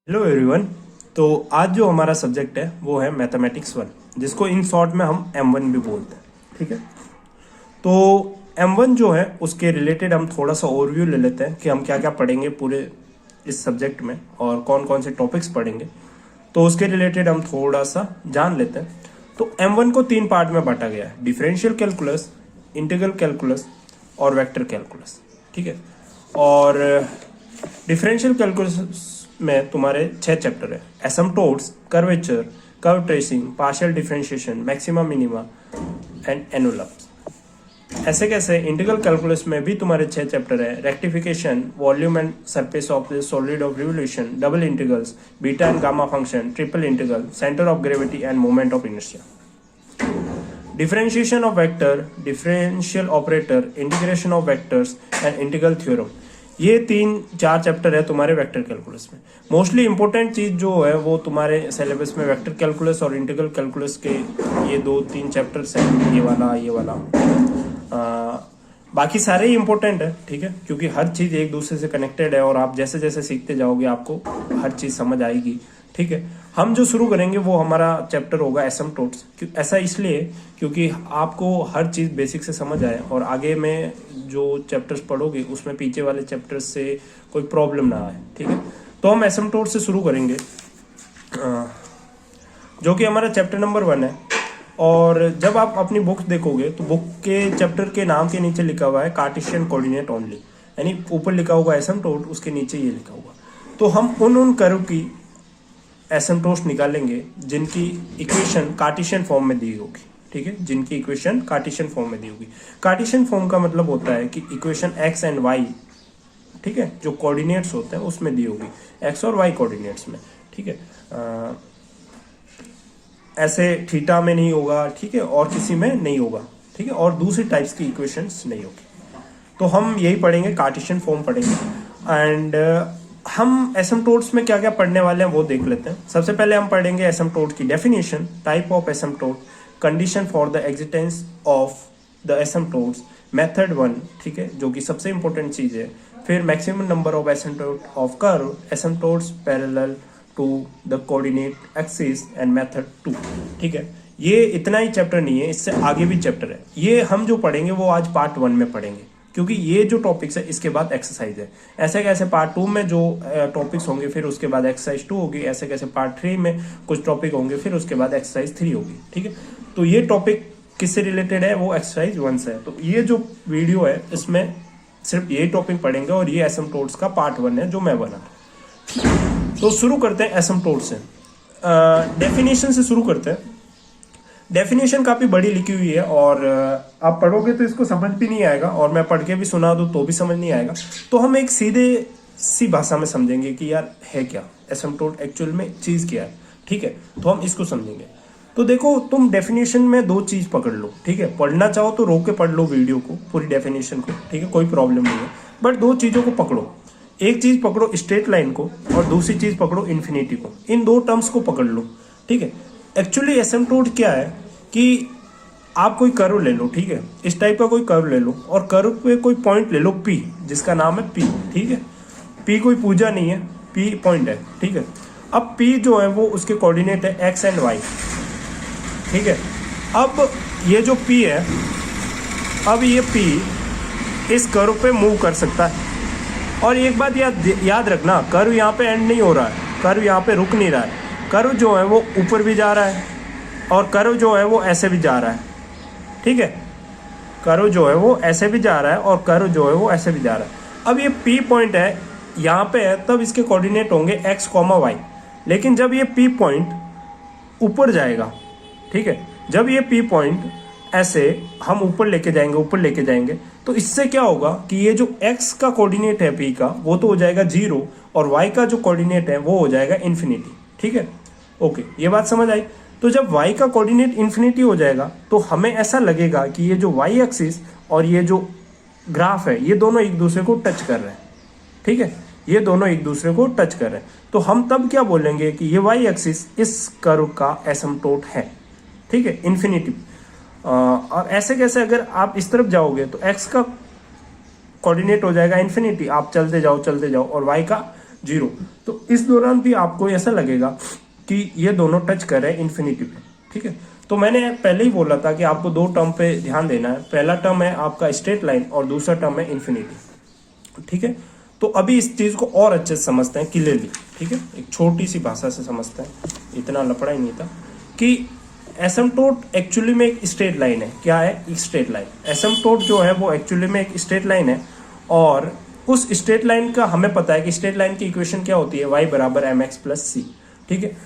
Hello everyone. तो आज जो हमारा सब्जेक्ट है वो है मैथमेटिक्स 1, जिसको इन शॉर्ट में हम M1 भी बोलते हैं। ठीक है, तो M1 जो है उसके रिलेटेड हम थोड़ा सा ओवरव्यू ले लेते हैं कि हम क्या क्या पढ़ेंगे पूरे इस सब्जेक्ट में और कौन कौन से टॉपिक्स पढ़ेंगे। तो उसके रिलेटेड हम थोड़ा सा जान लेते हैं। तो M1 को 3 पार्ट में बांटा गया है: डिफरेंशियल कैलकुलस, इंटीग्रल कैलकुलस और वेक्टर कैलकुलस। ठीक है, और डिफरेंशियल कैलकुलस में तुम्हारे 6 चैप्टर है: asymptotes, curvature, curve tracing, partial differentiation, maxima minima and envelopes. ऐसे कैसे इंटीग्रल कैलकुलस में भी तुम्हारे 6 चैप्टर है: rectification, volume and surface of the solid of revolution, double integrals, beta and gamma function, triple integral, centre of gravity end moment of inertia, differentiation of vector, differential operator, integration of vectors and integral theorem. ये 3-4 chapter है तुम्हारे vector calculus में। Mostly important चीज जो है वो तुम्हारे syllabus में वेक्टर कैलकुलस और इंटीग्रल कैलकुलस के ये 2-3 चैप्टर्स हैं, ये वाला बाकी सारे ही इंपॉर्टेंट है। ठीक है, क्योंकि हर चीज एक दूसरे से कनेक्टेड है और आप जैसे जैसे सीखते जाओगे आपको हर चीज समझ आएगी। ठीक है, हम जो शुरू करेंगे वो हमारा चैप्टर होगा एसिम्प्टोट्स। ऐसा इसलिए क्योंकि आपको हर चीज बेसिक से समझ आए और आगे में जो चैप्टर्स पढ़ोगे उसमें पीछे वाले चैप्टर्स से कोई प्रॉब्लम ना आए। ठीक है, तो हम एसिम्प्टोट्स से शुरू करेंगे जो कि हमारा चैप्टर नंबर 1 है। और जब आप अपनी बुक्स देखोगे तो बुक के चैप्टर के नाम के नीचे लिखा हुआ है कार्टेशियन कोऑर्डिनेट ओनली, यानी ऊपर लिखा होगा एसिम्प्टोट, उसके नीचे ये लिखा होगा। तो हम उन कर्व की एसिम्प्टोट्स निकालेंगे जिनकी इक्वेशन कार्टेशियन फॉर्म में दी होगी। ठीक है, जिनकी इक्वेशन कार्टेशियन फॉर्म में दी होगी। कार्टेशियन फॉर्म का मतलब होता है कि इक्वेशन एक्स एंड वाई, ठीक है, जो कोऑर्डिनेट्स होते हैं उसमें दी होगी, एक्स और वाई कोऑर्डिनेट्स में। ठीक है, ऐसे थीटा में नहीं होगा, ठीक है, और किसी में नहीं होगा। ठीक है, और दूसरी टाइप्स की इक्वेशंस नहीं होगी। तो हम यही पढ़ेंगे, कार्टेशियन फॉर्म पढ़ेंगे। एंड हम एसिम्प्टोट्स में क्या क्या पढ़ने वाले हैं वो देख लेते हैं। सबसे पहले हम पढ़ेंगे एसिम्प्टोट की definition, type of asymptote, condition for the existence of the asymptotes, method 1, ठीक है, जो कि सबसे इंपॉर्टेंट चीज है। फिर maximum number of asymptote of curve, asymptotes parallel to the coordinate axis and method 2। ठीक है, ये इतना ही चैप्टर नहीं है, इससे आगे भी चैप्टर है। ये हम जो पढ़ेंगे वो आज पार्ट 1 में पढ़ेंगे, क्योंकि ये जो टॉपिक्स है इसके बाद एक्सरसाइज है। ऐसे कैसे पार्ट 2 में जो टॉपिक्स होंगे फिर उसके बाद एक्सरसाइज 2 होगी, ऐसे कैसे पार्ट 3 में कुछ टॉपिक होंगे फिर उसके बाद एक्सरसाइज 3 होगी। ठीक है, तो ये टॉपिक किससे रिलेटेड है, वो एक्सरसाइज 1 से है। तो ये जो वीडियो है इसमें सिर्फ ये टॉपिक पढ़ेंगे और ये एसिम्प्टोट्स का पार्ट 1 है जो मैं बना। तो शुरू करते हैं एसिम्प्टोट से। डेफिनेशन से शुरू करते हैं। डेफिनेशन काफी बड़ी लिखी हुई है और आप पढ़ोगे तो इसको समझ भी नहीं आएगा, और मैं पढ़ के भी सुना दूं तो भी समझ नहीं आएगा। तो हम एक सीधे सी भाषा में समझेंगे कि यार है क्या एसिम्प्टोट, एक्चुअल में चीज क्या है। ठीक है, तो हम इसको समझेंगे। तो देखो, तुम डेफिनेशन में 2 चीज पकड़ लो। ठीक है, पढ़ना चाहो तो रोक के पढ़ लो वीडियो को, पूरी डेफिनेशन को। ठीक है, कोई प्रॉब्लम नहीं है, बट 2 चीजों को पकड़ो। एक चीज पकड़ो स्ट्रेट लाइन को और दूसरी चीज पकड़ो इन्फिनिटी को। इन 2 टर्म्स को पकड़ लो। ठीक है, एक्चुअली एसिम्प्टोट क्या है कि आप कोई कर्व ले लो, ठीक है, इस टाइप का कोई कर्व ले लो और कर्व पे कोई पॉइंट ले लो P, जिसका नाम है P। ठीक है, P कोई पूजा नहीं है, P पॉइंट है। ठीक है, अब P जो है वो उसके कोऑर्डिनेट है एक्स एंड वाई। ठीक है, अब ये जो P है, अब ये P इस कर्व पे मूव कर सकता है। और एक बात याद रखना, कर्व यहाँ पे एंड नहीं हो रहा है, कर्व यहाँ पे रुक नहीं रहा है। कर्व जो है वो ऊपर भी जा रहा है और कर्व जो है वो ऐसे भी जा रहा है। ठीक है, कर्व जो है वो ऐसे भी जा रहा है और कर्व जो है वो ऐसे भी जा रहा है। अब ये P पॉइंट है यहाँ पे है, तब इसके कोऑर्डिनेट होंगे x, y। लेकिन जब ये P पॉइंट ऊपर जाएगा, ठीक है, जब ये P पॉइंट ऐसे हम ऊपर लेके जाएंगे, तो इससे क्या होगा कि ये जो x का कोऑर्डिनेट है P का, वो तो हो जाएगा 0 और y का जो कोऑर्डिनेट है वो हो जाएगा इन्फिनिटी। ठीक है, ओके, ये बात समझ आई। तो जब y का कोऑर्डिनेट इन्फिनिटी हो जाएगा तो हमें ऐसा लगेगा कि ये जो y एक्सिस और ये जो ग्राफ है ये दोनों एक दूसरे को टच कर रहे हैं। ठीक है, ये दोनों एक दूसरे को टच कर रहे हैं। तो हम तब क्या बोलेंगे कि ये y एक्सिस इस कर्व का एसिम्प्टोट है। ठीक है, इन्फिनिटी। और ऐसे कैसे, अगर आप इस तरफ जाओगे तो x का कोऑर्डिनेट हो जाएगा इन्फिनिटी, आप चलते जाओ और y का 0। तो इस दौरान भी आपको ऐसा लगेगा कि ये दोनों टच कर रहे हैं इन्फिनिटी पे, ठीक है। तो मैंने पहले ही बोला था कि आपको दो टर्म पे ध्यान देना है। पहला टर्म है आपका स्ट्रेट लाइन और दूसरा टर्म है इन्फिनिटी, ठीक है। तो अभी इस चीज को और अच्छे से समझते हैं क्लियरली, ठीक है। एक छोटी सी भाषा से समझते हैं, इतना लफड़ा ही नहीं था। कि एसिम्प्टोट एक्चुअली में एक स्ट्रेट लाइन है। क्या है? एक स्ट्रेट लाइन। एसिम्प्टोट जो है वो एक्चुअली में एक स्ट्रेट लाइन है, और उस स्ट्रेट लाइन का हमें पता है कि स्ट्रेट लाइन की इक्वेशन क्या होती है, y बराबर mx प्लस सी, ठीक है।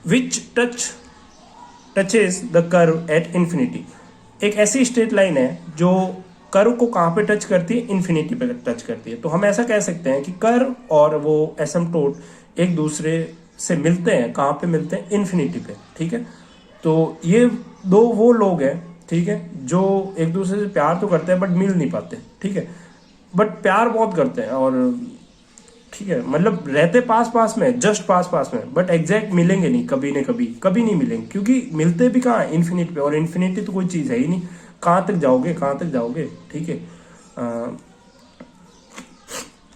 Which touches the curve at infinity. एक ऐसी स्ट्रेट लाइन है जो कर्व को कहाँ पे टच करती है? इन्फिनिटी पे टच करती है। तो हम ऐसा कह सकते हैं कि कर्व और वो एसिम्प्टोट एक दूसरे से मिलते हैं। कहाँ पे मिलते हैं? इन्फिनिटी पे, ठीक है। तो ये दो वो लोग हैं, ठीक है, जो एक दूसरे से प्यार तो करते हैं बट मिल नहीं पाते, ठीक है। बट प्यार बहुत करते हैं, और ठीक है, मतलब रहते पास पास में, जस्ट पास पास में, बट एग्जैक्ट मिलेंगे नहीं, कभी न कभी, कभी नहीं मिलेंगे, क्योंकि मिलते भी कहाँ है? इन्फिनिटी पे, और इन्फिनिटी तो कोई चीज़ है ही नहीं। कहाँ तक जाओगे, कहाँ तक जाओगे, ठीक है।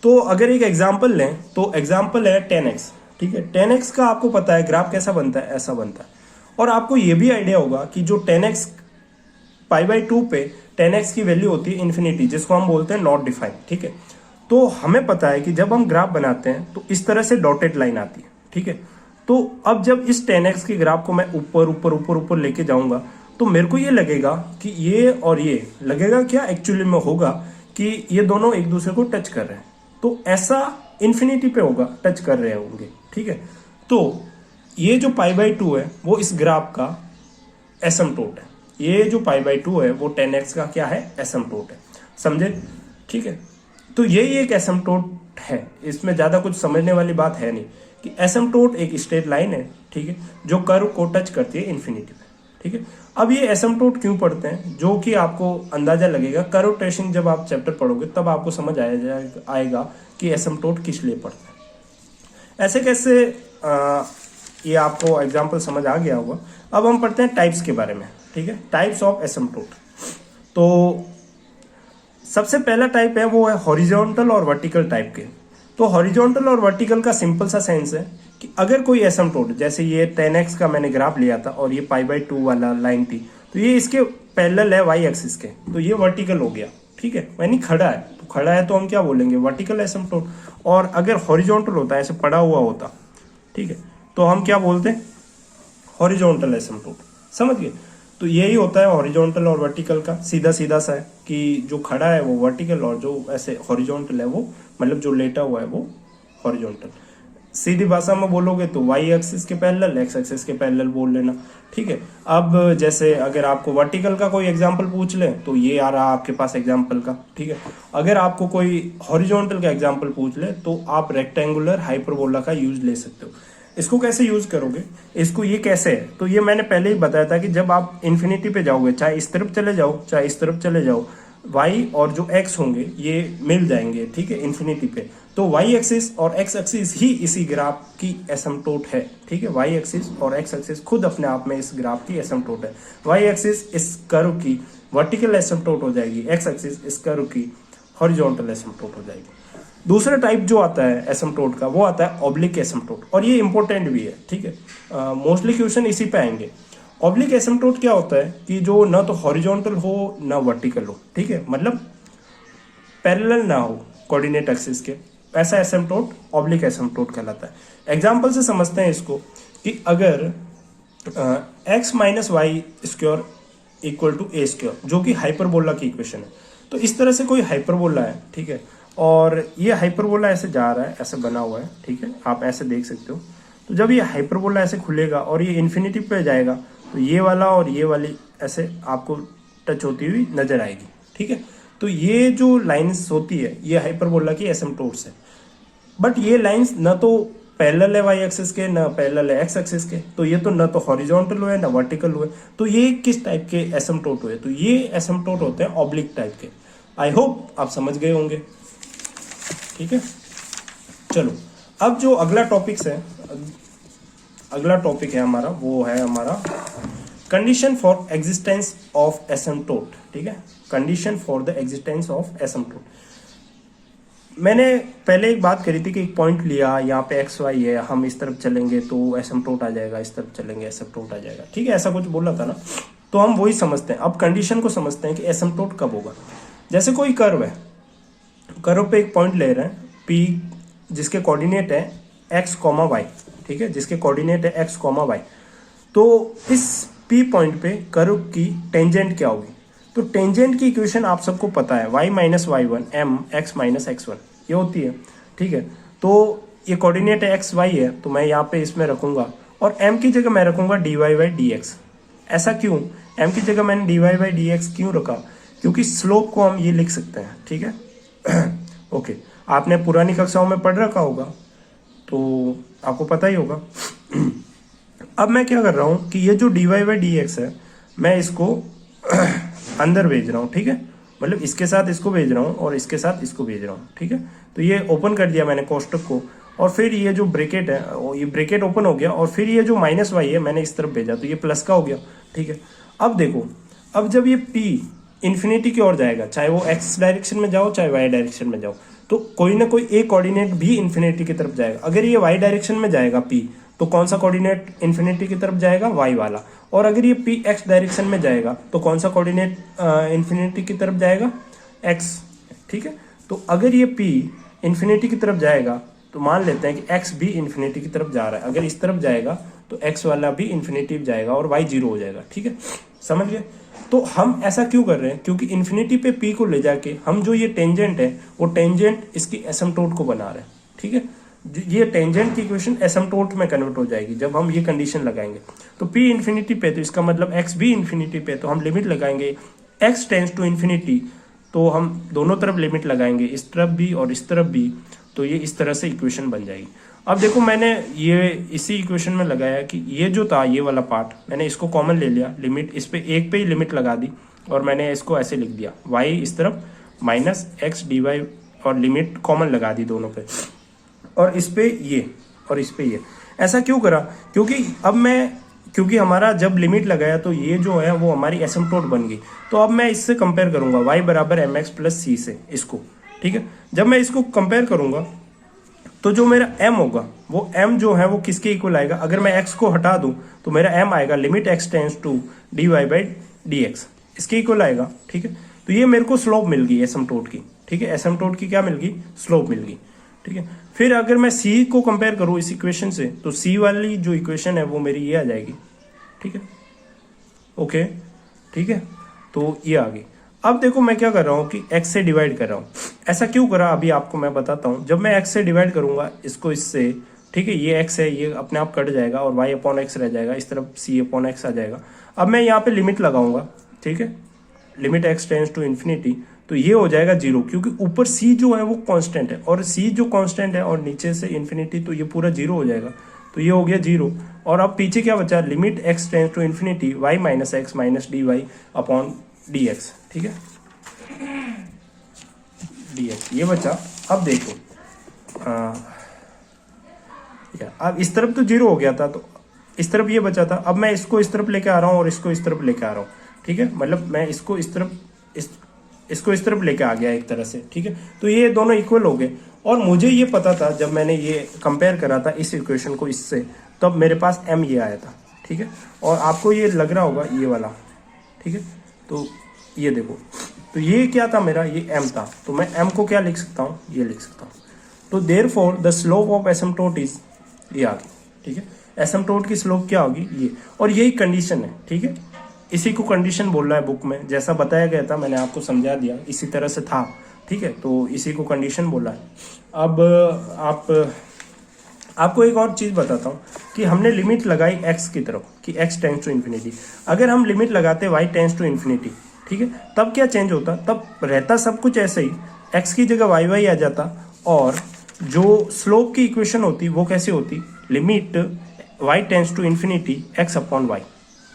तो अगर एक एग्जाम्पल लें तो एग्जाम्पल है 10x, ठीक है। 10x का आपको पता है ग्राफ कैसा बनता है? ऐसा बनता है। और आपको ये भी आइडिया होगा कि जो 10x π/2 पे 10x की वैल्यू होती है इन्फिनिटी, जिसको हम बोलते हैं नॉट डिफाइंड, ठीक है। तो हमें पता है कि जब हम ग्राफ बनाते हैं तो इस तरह से डॉटेड लाइन आती है, ठीक है। तो अब जब इस 10x के ग्राफ को मैं ऊपर ऊपर ऊपर ऊपर लेके जाऊंगा तो मेरे को ये लगेगा कि ये और ये लगेगा, क्या एक्चुअली में होगा कि ये दोनों एक दूसरे को टच कर रहे हैं। तो ऐसा इन्फिनिटी पे होगा, टच कर रहे होंगे, ठीक है। तो ये जो π/2 है वो इस ग्राफ का एसिम्प्टोट है। ये जो π/2 है वो 10x का क्या है? एसिम्प्टोट है। समझे? ठीक है। तो यही एक एसिम्प्टोट है, इसमें ज्यादा कुछ समझने वाली बात है नहीं, कि एसिम्प्टोट एक स्ट्रेट लाइन है, ठीक है, जो कर्व को टच करती है इन्फिनिटी पे, ठीक है। अब ये एसिम्प्टोट क्यों पढ़ते हैं, जो कि आपको अंदाजा लगेगा कर्व ट्रेसिंग जब आप चैप्टर पढ़ोगे तब आपको समझ आएगा कि एसिम्प्टोट किस लिए पढ़ते हैं। ऐसे कैसे ये आपको एग्जाम्पल समझ आ गया होगा। अब हम पढ़ते हैं टाइप्स के बारे में, ठीक है, टाइप्स ऑफ एसिम्प्टोट। तो सबसे पहला टाइप है वो है हॉरिजॉन्टल और वर्टिकल टाइप के। तो हॉरिजॉन्टल और वर्टिकल का सिंपल सा सेंस है कि अगर कोई एसिम्प्टोट, जैसे ये 10x का मैंने ग्राफ लिया था और ये π/2 वाला लाइन थी, तो ये इसके पैरेलल है y एक्सिस के, तो ये वर्टिकल हो गया, ठीक है, यानी खड़ा है। तो खड़ा है तो हम क्या बोलेंगे? Vertical asymptote. और अगर हॉरिजॉन्टल होता है, ऐसे पड़ा हुआ होता, ठीक है, तो हम क्या बोलते हैं? Horizontal asymptote. समझ गए? तो यही होता है हॉरिजॉन्टल और वर्टिकल का, सीधा सीधा सा है कि जो खड़ा है वो वर्टिकल और जो ऐसे हॉरिजॉन्टल है वो, मतलब जो लेटा हुआ है वो हॉरिजॉन्टल। सीधी भाषा में बोलोगे तो y एक्सिस के पैरेलल, x एक्सिस के पैरेलल बोल लेना, ठीक है। अब जैसे अगर आपको वर्टिकल का कोई एग्जांपल पूछ ले तो ये आ रहा आपके पास एग्जांपल का, ठीक है। अगर आपको कोई हॉरिजॉन्टल का एग्जांपल पूछ ले तो आप रेक्टेंगुलर हाइपरबोला का यूज ले सकते हो। इसको कैसे यूज करोगे? इसको ये कैसे है, तो ये मैंने पहले ही बताया था कि जब आप इन्फिनिटी पे जाओगे, चाहे इस तरफ चले जाओ चाहे इस तरफ चले जाओ, y और जो x होंगे ये मिल जाएंगे, ठीक है, इन्फिनिटी पे। तो y एक्सिस और x एक्सिस ही इसी ग्राफ की एसिम्प्टोट है, ठीक है। y एक्सिस और x एक्सिस खुद अपने आप में इस ग्राफ की एसिम्प्टोट है। y एक्सिस इस कर्व की वर्टिकल एसिम्प्टोट हो जाएगी, x एक्सिस इस कर्व की हॉरिजॉन्टल एसिम्प्टोट हो जाएगी। दूसरा टाइप जो आता है एसिम्प्टोट का वो आता है ऑब्लिक एसिम्प्टोट, और ये इंपॉर्टेंट भी है, ठीक है। मोस्टली क्वेश्चन इसी पे आएंगे। ऑब्लिक एसिम्प्टोट क्या होता है कि जो ना तो हॉरिजॉन्टल हो ना वर्टिकल हो, ठीक है, मतलब पैरेलल ना हो कोऑर्डिनेट एक्सिस के, ऐसा एसिम्प्टोट ऑब्लिक एसिम्प्टोट कहलाता है। एग्जांपल से समझते हैं इसको कि अगर x minus y square equal to a square, जो कि हाइपरबोला की इक्वेशन है, तो इस तरह से कोई हाइपरबोला है, ठीक है, और ये हाइपरबोला ऐसे जा रहा है, ऐसे बना हुआ है, ठीक है, आप ऐसे देख सकते हो। तो जब ये हाइपरबोला ऐसे खुलेगा और ये इन्फिनिटी पे जाएगा तो ये वाला और ये वाली ऐसे आपको टच होती हुई नजर आएगी, ठीक है। तो ये जो लाइंस होती है ये हाइपरबोला की एसिम्प्टोट्स है। बट ये लाइंस न तो पैरेलल है y एक्सिस के, न पैरेलल है x एक्सिस के, तो ये तो न तो हॉरिजॉन्टल हुए न वर्टिकल हुए। तो ये किस टाइप के एसिम्प्टोट हुए? तो ये एसिम्प्टोट होते हैं ऑब्लिक टाइप के। आई होप आप समझ गए होंगे, ठीक है। चलो अब जो अगला टॉपिक है हमारा, वो है हमारा condition for existence of asymptote, ठीक है, condition for the existence of asymptote. मैंने पहले एक बात करी थी कि एक पॉइंट लिया, यहाँ पे एक्स वाई है, हम इस तरफ चलेंगे तो एसिम्प्टोट आ जाएगा, इस तरफ चलेंगे एसिम्प्टोट आ जाएगा, ठीक है, ऐसा कुछ बोला था ना। तो हम वही समझते हैं, अब कंडीशन को समझते हैं कि एसिम्प्टोट कब होगा। जैसे कोई कर्व है, कर्व पे एक पॉइंट ले रहे हैं पी, जिसके कोऑर्डिनेट है एक्स कॉमा वाई, ठीक है, जिसके कोऑर्डिनेट है एक्स कॉमा वाई। तो इस पी पॉइंट पे कर्व की टेंजेंट क्या होगी? तो टेंजेंट की इक्वेशन आप सबको पता है, y minus y one m x minus x one, ये होती है, ठीक है। तो ये कोऑर्डिनेट है एक्स वाई है, तो मैं यहाँ पे इसमें रखूंगा और m की जगह मैं रखूंगा dy बाई डी एक्स। ऐसा क्यों? m की जगह मैंने dy बाई डी एक्स क्यों रखा? क्योंकि स्लोप को हम ये लिख सकते हैं, ठीक है। ओके, आपने पुरानी कक्षाओं में पढ़ रखा होगा तो आपको पता ही होगा। अब मैं क्या कर रहा हूँ कि ये जो dy बाई डी एक्स है, मैं इसको अंदर भेज रहा हूँ, ठीक है, मतलब इसके साथ इसको भेज रहा हूँ और इसके साथ इसको भेज रहा हूँ, ठीक है। तो ये ओपन कर दिया मैंने कोष्टक को, और फिर ये जो ब्रैकेट है, ये ब्रैकेट ओपन हो गया, और फिर ये जो माइनस वाई है मैंने इस तरफ भेजा, तो ये प्लस का हो गया, ठीक है। अब देखो, अब जब ये p इन्फिनिटी की ओर जाएगा, चाहे वो x डायरेक्शन में जाओ चाहे y डायरेक्शन में जाओ, तो कोई ना कोई एक कोऑर्डिनेट भी इन्फिनिटी की तरफ जाएगा। अगर ये y डायरेक्शन में जाएगा p, तो कौन सा कोऑर्डिनेट इन्फिनिटी की तरफ जाएगा? y वाला। और अगर ये p x डायरेक्शन में जाएगा तो कौन सा कोऑर्डिनेट इन्फिनिटी की तरफ जाएगा? x, ठीक है। तो अगर ये p इन्फिनिटी की तरफ जाएगा तो मान लेते हैं कि x भी इन्फिनिटी की तरफ जा रहा है। अगर इस तरफ जाएगा तो x वाला भी इन्फिनिटी जाएगा और y जीरो हो जाएगा, ठीक है, समझ गए। तो हम ऐसा क्यों कर रहे हैं? क्योंकि इन्फिनिटी पे p को ले जाके हम जो ये टेंजेंट है वो टेंजेंट इसकी एसिम्प्टोट को बना रहे हैं, ठीक है। ये टेंजेंट की इक्वेशन एसिम्प्टोट में कन्वर्ट हो जाएगी जब हम ये कंडीशन लगाएंगे। तो p इन्फिनिटी पे, तो इसका मतलब x भी इन्फिनिटी पे, तो हम लिमिट लगाएंगे x टेंड्स टू इन्फिनिटी, तो हम दोनों तरफ लिमिट लगाएंगे, इस तरफ भी और इस तरफ भी, तो ये इस तरह से इक्वेशन बन जाएगी। अब देखो, मैंने ये इसी इक्वेशन में लगाया कि ये जो था ये वाला पार्ट, मैंने इसको कॉमन ले लिया, लिमिट इस पे एक पे ही लिमिट लगा दी, और मैंने इसको ऐसे लिख दिया y इस तरफ माइनस एक्स डी वाई, और लिमिट कॉमन लगा दी दोनों पे, और इस पे ये और इस पे ये। ऐसा क्यों करा? क्योंकि हमारा जब लिमिट लगाया तो ये जो है वो हमारी एसिम्प्टोट बन गई। तो अब मैं इससे कंपेयर करूंगा y बराबर एम एक्स प्लस सी से इसको, ठीक है। जब मैं इसको कंपेयर करूंगा तो जो मेरा m होगा वो m जो है वो किसके इक्वल आएगा? अगर मैं x को हटा दूं तो मेरा m आएगा limit x tends to dy by d x, इसके इक्वल आएगा, ठीक है। तो ये मेरे को स्लोप मिल गई एसिम्प्टोट की, ठीक है, एसिम्प्टोट की क्या मिल गई? स्लोप मिल गई, ठीक है। फिर अगर मैं c को कंपेयर करूं इस इक्वेशन से, तो c वाली जो इक्वेशन है वो मेरी ये आ जाएगी, ठीक है, ओके, ठीक है। तो ये आ गई। अब देखो मैं क्या कर रहा हूँ कि x से डिवाइड कर रहा हूँ। ऐसा क्यों करा अभी आपको मैं बताता हूँ। जब मैं x से डिवाइड करूंगा इसको इससे, ठीक है, ये x है, ये अपने आप कट जाएगा और y अपॉन x रह जाएगा, इस तरफ c अपॉन x आ जाएगा। अब मैं यहाँ पे लिमिट लगाऊंगा, ठीक है, limit x tends to infinity, तो ये हो जाएगा जीरो, क्योंकि ऊपर c जो है वो कांस्टेंट है, और c जो कांस्टेंट है और नीचे से इन्फिनिटी, तो ये पूरा जीरो हो जाएगा, तो ये हो गया जीरो। और अब पीछे क्या बचा? Limit x tends to infinity y minus x minus d y upon d x, ठीक है, डी एक्स ये बचा। अब देखो अब इस तरफ तो जीरो हो गया था, तो इस तरफ ये बचा था। अब मैं इसको इस तरफ लेके आ रहा हूँ और इसको इस तरफ लेके आ रहा हूँ, ठीक है, मतलब मैं इसको इस तरफ इसको इस तरफ लेके आ गया एक तरह से, ठीक है। तो ये दोनों इक्वल हो गए, और मुझे ये पता था जब मैंने ये कंपेयर करा था इस इक्वेशन को इससे, तब मेरे पास m ये आया था, ठीक है। और आपको ये लग रहा होगा ये वाला, ठीक है। तो ये देखो, तो ये क्या था मेरा? ये m था, तो मैं m को क्या लिख सकता हूँ? ये लिख सकता हूँ। तो therefore the slope of asymptote is, ये आ गई, ठीक है, एसिम्प्टोट की स्लोप क्या होगी? ये। और यही कंडीशन है, ठीक है, इसी को कंडीशन बोल रहा है बुक में, जैसा बताया गया था मैंने आपको समझा दिया, इसी तरह से था, ठीक है। तो इसी को कंडीशन बोला है। अब आपको एक और चीज़ बताता हूँ कि हमने लिमिट लगाई x की तरफ कि x टेंड्स टू इन्फिनिटी। अगर हम लिमिट लगाते y टेंड्स टू इन्फिनिटी, ठीक है, तब क्या चेंज होता? तब रहता सब कुछ ऐसे ही, x की जगह y आ जाता, और जो स्लोप की इक्वेशन होती वो कैसी होती? Limit y tends to infinity x upon y,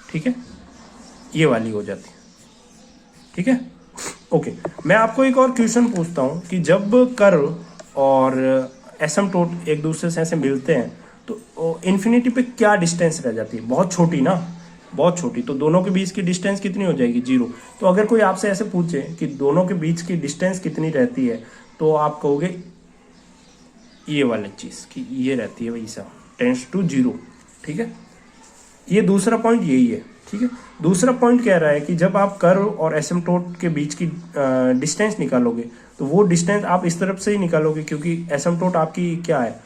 ठीक है, ये वाली हो जाती, ठीक है, ओके। मैं आपको एक और क्वेश्चन पूछता हूँ कि जब कर्व और एसिम्प्टोट एक दूसरे से ऐसे मिलते हैं तो इन्फिनिटी पे क्या डिस्टेंस रह जाती है? बहुत छोटी ना, बहुत छोटी। तो दोनों के बीच की डिस्टेंस कितनी हो जाएगी? जीरो। तो अगर कोई आपसे ऐसे पूछे कि दोनों के बीच की डिस्टेंस कितनी रहती है, तो आप कहोगे ये वाली चीज़ कि ये रहती है वही सा टेंस टू जीरो, ठीक है। ये दूसरा पॉइंट यही है, ठीक है। दूसरा पॉइंट कह रहा है कि जब आप कर्व और एसिम्पटोट के बीच की डिस्टेंस निकालोगे तो वो डिस्टेंस आप इस तरफ से ही निकालोगे, क्योंकि एसिम्पटोट आपकी क्या है,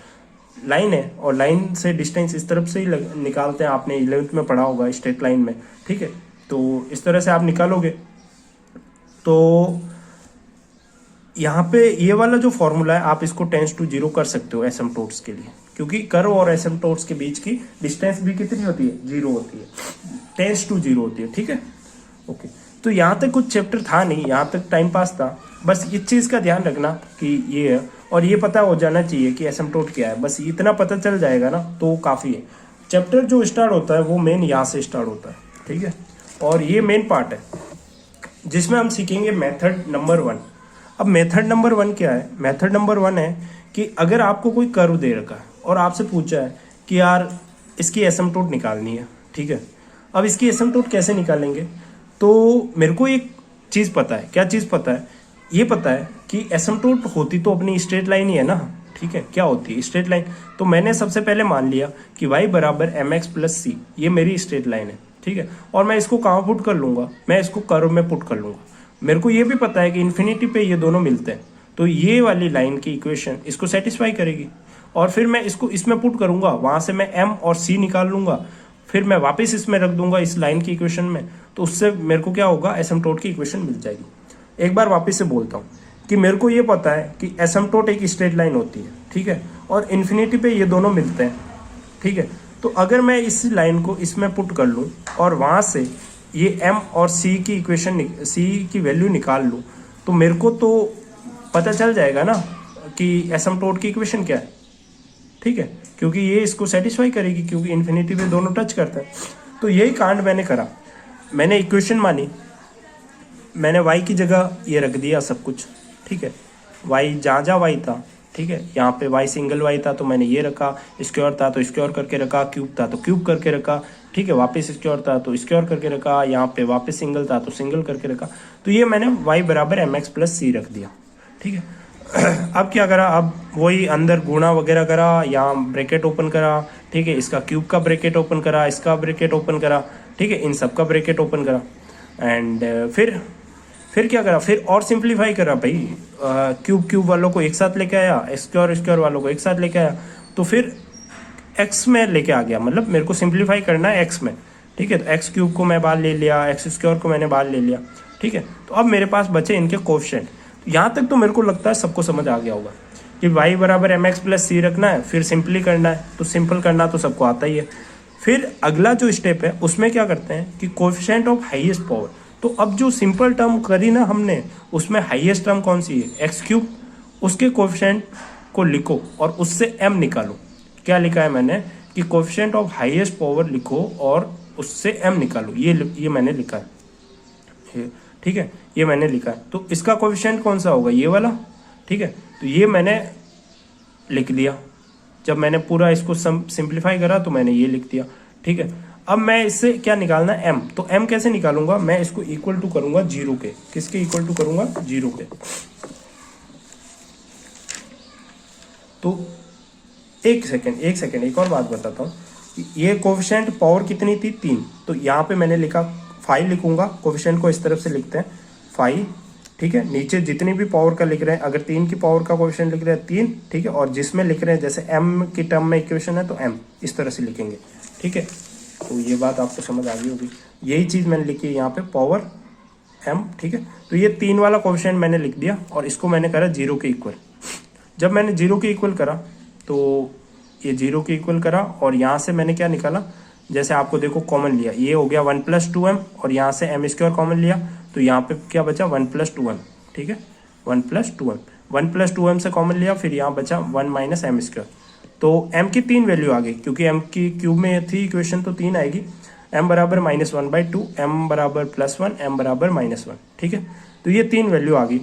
लाइन है, और लाइन से डिस्टेंस इस तरफ से ही निकालते हैं, आपने 11th में पढ़ा होगा स्ट्रेट लाइन में, ठीक है। तो इस तरह से आप निकालोगे। तो यहाँ पे ये वाला जो फॉर्मूला है आप इसको टेंस टू जीरो कर सकते हो एसिम्पटोट्स के लिए, क्योंकि कर्व और एसिम्पटोट्स के बीच की डिस्टेंस भी कितनी होती है, जीरो होती है, टेंस टू जीरो होती है, ठीक है। ओके, तो यहाँ तक कुछ चैप्टर था नहीं, यहाँ तक टाइम पास था, बस इस चीज़ का ध्यान रखना कि ये है, और ये पता हो जाना चाहिए कि एसिम्पटोट क्या है, बस इतना पता चल जाएगा ना तो काफ़ी है। चैप्टर जो स्टार्ट होता है वो मेन यहाँ से स्टार्ट होता है, ठीक है, और ये मेन पार्ट है जिसमें हम सीखेंगे मेथड नंबर 1। अब मेथड नंबर 1 क्या है? मेथड नंबर 1 है कि अगर आपको कोई कर्व दे रखा है और आपसे पूछा है कि यार इसकी एसिम्पटोट निकालनी है, ठीक है। अब इसकी एसिम्पटोट कैसे निकालेंगे? तो मेरे को एक चीज़ पता है। क्या चीज़ पता है? ये पता है कि एसिम्पटोट होती तो अपनी स्ट्रेट लाइन ही है ना, ठीक है। क्या होती है? Straight line. तो मैंने सबसे पहले मान लिया कि y बराबर mx प्लस सी, ये मेरी स्ट्रेट लाइन है, ठीक है। और मैं इसको कहाँ पुट कर लूँगा? मैं इसको कर्व में पुट कर लूँगा। मेरे को ये भी पता है कि इन्फिनिटी पे ये दोनों मिलते हैं, तो ये वाली लाइन की इक्वेशन इसको सेटिस्फाई करेगी। और फिर मैं इसको इसमें पुट करूँगा, वहाँ से मैं m और c निकाल लूँगा, फिर मैं वापस इसमें रख दूंगा इस लाइन की इक्वेशन में, तो उससे मेरे को क्या होगा? एसिम्पटोट की इक्वेशन मिल जाएगी। एक बार वापस से बोलता हूँ कि मेरे को ये पता है कि एसिम्पटोट एक स्ट्रेट लाइन होती है, ठीक है, और इन्फिनिटी पे ये दोनों मिलते हैं, ठीक है। तो अगर मैं इस लाइन को इसमें पुट कर लूँ और वहाँ से ये m और c की इक्वेशन, c की वैल्यू निकाल लूँ, तो मेरे को तो पता चल जाएगा ना कि एसिम्पटोट की इक्वेशन क्या है, ठीक है, क्योंकि ये इसको सेटिस्फाई करेगी, क्योंकि इन्फिनिटी पे दोनों टच करते हैं। तो यही कांड मैंने करा। मैंने इक्वेशन मानी, मैंने y की जगह ये रख दिया सब कुछ, ठीक है। y जहाँ जहाँ y था, ठीक है, यहाँ पे y सिंगल y था तो मैंने ये रखा, स्क्वायर था तो स्क्वायर करके रखा, क्यूब था तो क्यूब करके रखा, ठीक है, वापस स्क्वायर था तो स्क्वायर करके रखा, यहाँ पे वापस सिंगल था तो सिंगल करके रखा। तो ये मैंने y बराबर mx प्लस सी रख दिया, ठीक है। अब क्या करा? अब वही अंदर गुणा वगैरह करा, यहाँ ब्रैकेट ओपन करा, ठीक है, इसका क्यूब का ब्रैकेट ओपन करा, इसका ब्रैकेट ओपन करा, ठीक है, इन सब का ब्रैकेट ओपन करा, एंड फिर क्या करा? फिर और सिंप्लीफाई करा भाई। क्यूब वालों को एक साथ लेके आया, स्क्वायर वालों को एक साथ लेके आया, तो फिर एक्स में लेके आ गया, मतलब मेरे को सिंप्लीफाई करना है एक्स में, ठीक है। तो एक्स क्यूब को मैं बाहर ले लिया, एक्स स्क्वायर को मैंने बाहर ले लिया, ठीक है। तो अब मेरे पास बचे इनके कोएफिशिएंट। यहाँ तक तो मेरे को लगता है सबको समझ आ गया होगा कि y बराबर mx प्लस सी रखना है, फिर सिंपली करना है, तो सिंपल करना तो सबको आता ही है। फिर अगला जो स्टेप है उसमें क्या करते हैं कि कोएफिशिएंट ऑफ हाईएस्ट पावर। तो अब जो सिंपल टर्म करी ना हमने, उसमें हाईएस्ट टर्म कौन सी है? X cube. उसके कोएफिशिएंट को लिखो और उससे m निकालो। क्या लिखा है मैंने कि कोएफिशिएंट ऑफ हाईएस्ट पावर लिखो और उससे m निकालो, ये मैंने लिखा है, ठीक है, ये मैंने लिखा है। तो इसका कोएफिशिएंट कौन सा होगा? ये वाला, ठीक है। तो ये मैंने लिख दिया। जब मैंने पूरा इसको सिंप्लीफाई करा तो मैंने ये लिख दिया, ठीक है। अब मैं इससे क्या निकालना है? m। तो m कैसे निकालूंगा? मैं इसको इक्वल टू करूंगा जीरो के। किसके इक्वल टू करूंगा? जीरो के। तो एक सेकेंड एक और बात बताता हूँ। ये कोएफिशिएंट पावर कितनी थी? 3। तो यहाँ पे मैंने लिखा 5 लिखूंगा। कोएफिशिएंट को इस तरफ से लिखते हैं 5, ठीक है। नीचे जितनी भी पावर का लिख रहे हैं, अगर 3 की पावर का कोएफिशिएंट लिख रहे हैं 3, ठीक है, और जिसमें लिख रहे हैं जैसे m की टर्म में इक्वेशन है तो m इस तरह से लिखेंगे, ठीक है। तो ये बात आपको समझ आ गई होगी। यही चीज़ मैंने लिखी है यहाँ पे, पावर m, ठीक है। तो ये 3 वाला कोएफिशिएंट मैंने लिख दिया और इसको मैंने करा 0 के इक्वल। जब मैंने 0 के इक्वल करा तो ये 0 के इक्वल करा और यहाँ से मैंने क्या निकाला? जैसे आपको देखो कॉमन लिया, ये हो गया 1 + 2m और यहाँ से m स्क्वायर कॉमन लिया तो यहाँ पे क्या बचा? 1 + 2m, ठीक है, 1 + 2m। 1 + 2m से कॉमन लिया, फिर यहाँ बचा 1 - m स्क्वायर। तो m की 3 वैल्यू आ गई, क्योंकि m की क्यूब में थी इक्वेशन तो 3 आएगी। m बराबर -1/2, m बराबर +1, m बराबर -1, ठीक है। तो ये 3 वैल्यू आ गई।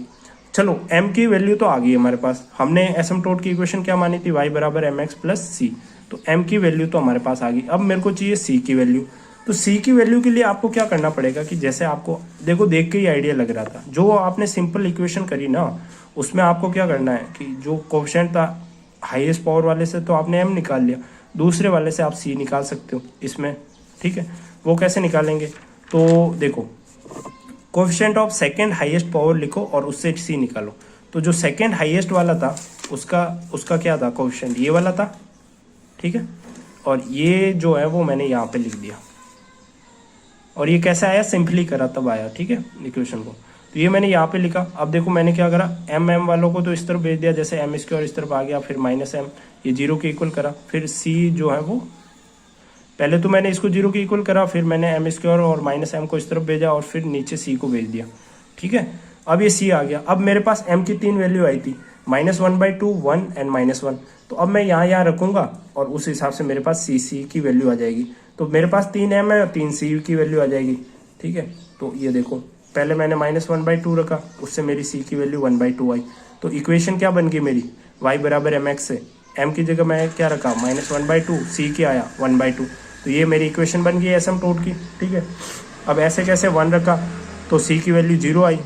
चलो m की वैल्यू तो आ गई हमारे पास। हमने एसिम्पटोट की इक्वेशन क्या मानी थी? y बराबर mx प्लस सी। तो m की वैल्यू तो हमारे पास आ गई। अब मेरे को चाहिए c की वैल्यू। तो c की वैल्यू के लिए आपको क्या करना पड़ेगा कि जैसे आपको देखो देख के ही आइडिया लग रहा था, जो आपने सिंपल इक्वेशन करी ना, उसमें आपको क्या करना है कि जो कोएफिशिएंट था हाईएस्ट पावर वाले से तो आपने m निकाल लिया, दूसरे वाले से आप c निकाल सकते हो इसमें, ठीक है। वो कैसे निकालेंगे, तो देखो coefficient of second highest power लिखो और उससे c निकालो। तो जो सेकंड हाईएस्ट वाला था उसका क्या था कोएफिशिएंट, ये वाला था, ठीक है। और ये जो है वो मैंने यहाँ पे लिख दिया, और ये कैसे आया, सिंपली करा तब आया, ठीक है, इक्वेशन को। तो ये मैंने यहाँ पे लिखा। अब देखो मैंने क्या करा, m वालों को तो इस तरफ भेज दिया, जैसे m² इस तरफ आ गया, फिर -m, ये 0 के इक्वल करा। फिर c जो है वो पहले तो मैंने इसको 0 के इक्वल करा, फिर मैंने m² और -m को इस तरफ भेजा, और फिर नीचे c को भेज दिया, ठीक है। अब ये c आ गया। अब मेरे पास m की 3 वैल्यू आई थी, -1/2, 1 एंड -1। तो अब मैं यहाँ रखूंगा और उस हिसाब से मेरे पास c की वैल्यू आ जाएगी। तो मेरे पास 3m है और 3c की वैल्यू आ जाएगी, ठीक है। तो ये देखो पहले मैंने -1/2 रखा, उससे मेरी c की वैल्यू 1/2 आई। तो इक्वेशन क्या बन गई मेरी, y बराबर mx से m की जगह मैं क्या रखा, -1/2, c की आया 1/2। तो ये मेरी इक्वेशन बन गई एसिम्प्टोट की, ठीक है। अब ऐसे कैसे 1 रखा, तो c की वैल्यू 0 आई,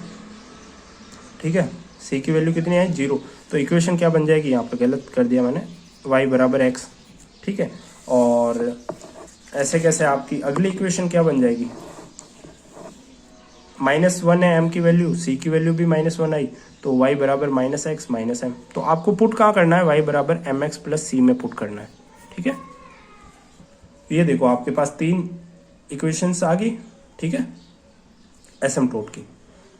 ठीक है। c की वैल्यू कितनी आई, 0। तो इक्वेशन क्या बन जाएगी, यहाँ पे गलत कर दिया मैंने, y बराबर x, ठीक है। और ऐसे कैसे आपकी अगली इक्वेशन क्या बन जाएगी, -1 है m की वैल्यू, c की वैल्यू भी -1 आई, तो y बराबर -x -m। तो आपको पुट कहाँ करना है, y बराबर mx प्लस c में पुट करना है, ठीक है। ये देखो आपके पास 3 इक्वेशंस आ गई, ठीक है, एसिम्प्टोट की।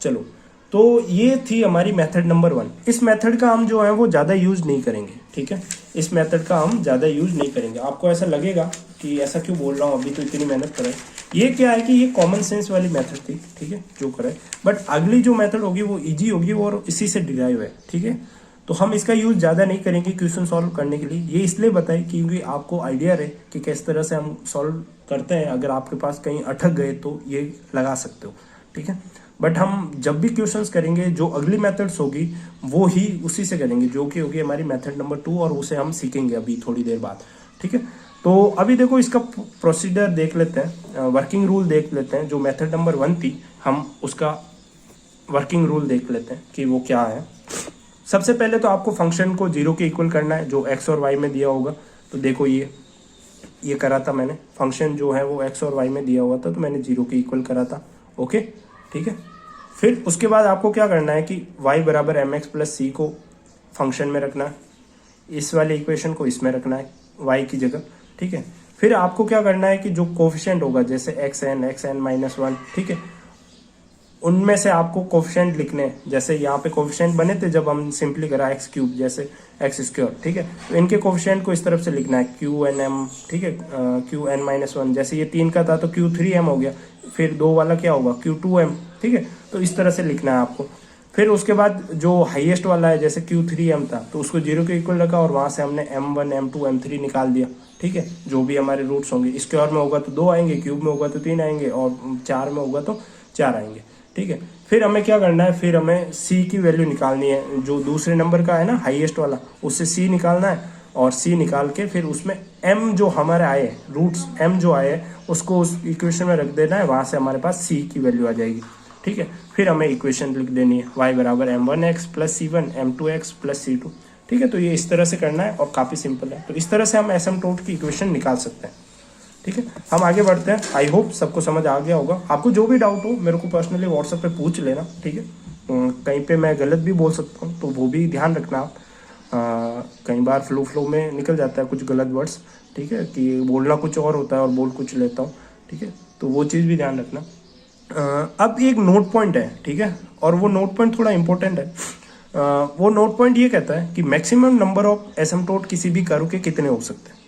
चलो, तो ये थी हमारी मेथड नंबर 1। इस मेथड का हम जो है वो ज़्यादा यूज़ नहीं करेंगे, ठीक है। इस मेथड का हम ज़्यादा यूज़ नहीं करेंगे। आपको ऐसा लगेगा कि ऐसा क्यों बोल रहा हूँ, अभी तो इतनी मेहनत कर रहे हैं। ये क्या है कि ये कॉमन सेंस वाली मेथड थी, ठीक है, जो करे। बट अगली जो मेथड होगी वो ईजी होगी और इसी से डिराइव है, ठीक है। तो हम इसका यूज़ ज़्यादा नहीं करेंगे क्वेश्चन सॉल्व करने के लिए। ये इसलिए बताए क्योंकि आपको आइडिया रहे कि किस तरह से हम सॉल्व करते हैं। अगर आपके पास कहीं अटक गए तो ये लगा सकते हो, ठीक है। बट हम जब भी क्वेश्चंस करेंगे जो अगली मेथड्स होगी वो ही उसी से करेंगे, जो कि होगी हमारी मेथड नंबर 2, और उसे हम सीखेंगे अभी थोड़ी देर बाद, ठीक है। तो अभी देखो इसका प्रोसीजर देख लेते हैं, वर्किंग रूल देख लेते हैं। जो मेथड नंबर 1 थी हम उसका वर्किंग रूल देख लेते हैं कि वो क्या है। सबसे पहले तो आपको फंक्शन को 0 के इक्वल करना है जो x और y में दिया होगा। तो देखो ये करा था मैंने, फंक्शन जो है वो x और y में दिया हुआ था, तो मैंने 0 के इक्वल करा था, ओके, ठीक है। फिर उसके बाद आपको क्या करना है कि y बराबर mx प्लस c को फंक्शन में रखना है, इस वाले इक्वेशन को इसमें रखना है y की जगह, ठीक है। फिर आपको क्या करना है कि जो कोफिशिएंट होगा जैसे xn -1, ठीक है, उनमें से आपको कोफिशिएंट लिखने हैं। जैसे यहाँ पे कोफिशिएंट बने थे जब हम सिंपली करा x3 जैसे x², ठीक है। तो इनके कोफिशिएंट को इस तरफ से लिखना है qnm, ठीक है, qn -1। जैसे ये 3 का था तो q3m हो गया, फिर 2 वाला क्या होगा q2m, ठीक है। तो इस तरह से लिखना है आपको। फिर उसके बाद जो हाईएस्ट वाला है जैसे q3m था तो उसको 0 के इक्वल रखा और वहाँ से हमने m1 m2 m3 निकाल दिया, ठीक है। जो भी हमारे रूट्स होंगे, स्क्वायर में होगा तो 2 आएंगे, क्यूब में होगा तो 3 आएंगे, और 4 में होगा तो 4 आएंगे, ठीक है। फिर हमें क्या करना है, फिर हमें c की वैल्यू निकालनी है। जो दूसरे नंबर का है ना हाईएस्ट वाला, उससे c निकालना है, और c निकाल के फिर उसमें m जो हमारे आए, रूट्स m जो आए उसको उस इक्वेशन में रख देना है। वहाँ से हमारे पास c की वैल्यू आ जाएगी, ठीक है। फिर हमें इक्वेशन लिख देनी है y बराबर m1x plus c1 m2x plus c2, ठीक है। तो ये इस तरह से करना है और काफ़ी सिंपल है। तो इस तरह से हम एसिम्प्टोट की इक्वेशन निकाल सकते हैं, ठीक है। हम आगे बढ़ते हैं। आई होप सबको समझ आ गया होगा। आपको जो भी डाउट हो मेरे को पर्सनली व्हाट्सएप पे पूछ लेना, ठीक है। कहीं पे मैं गलत भी बोल सकता हूँ तो वो भी ध्यान रखना आप। कई बार फ्लो में निकल जाता है कुछ गलत वर्ड्स, ठीक है, कि बोलना कुछ और होता है और बोल कुछ लेता हूँ, ठीक है। तो वो चीज़ भी ध्यान रखना। अब एक नोट पॉइंट है, ठीक है, और वो नोट पॉइंट थोड़ा इंपॉर्टेंट है। वो नोट पॉइंट ये कहता है कि मैक्सिमम नंबर ऑफ एसिम्प्टोट किसी भी कर्व के कितने हो सकते हैं।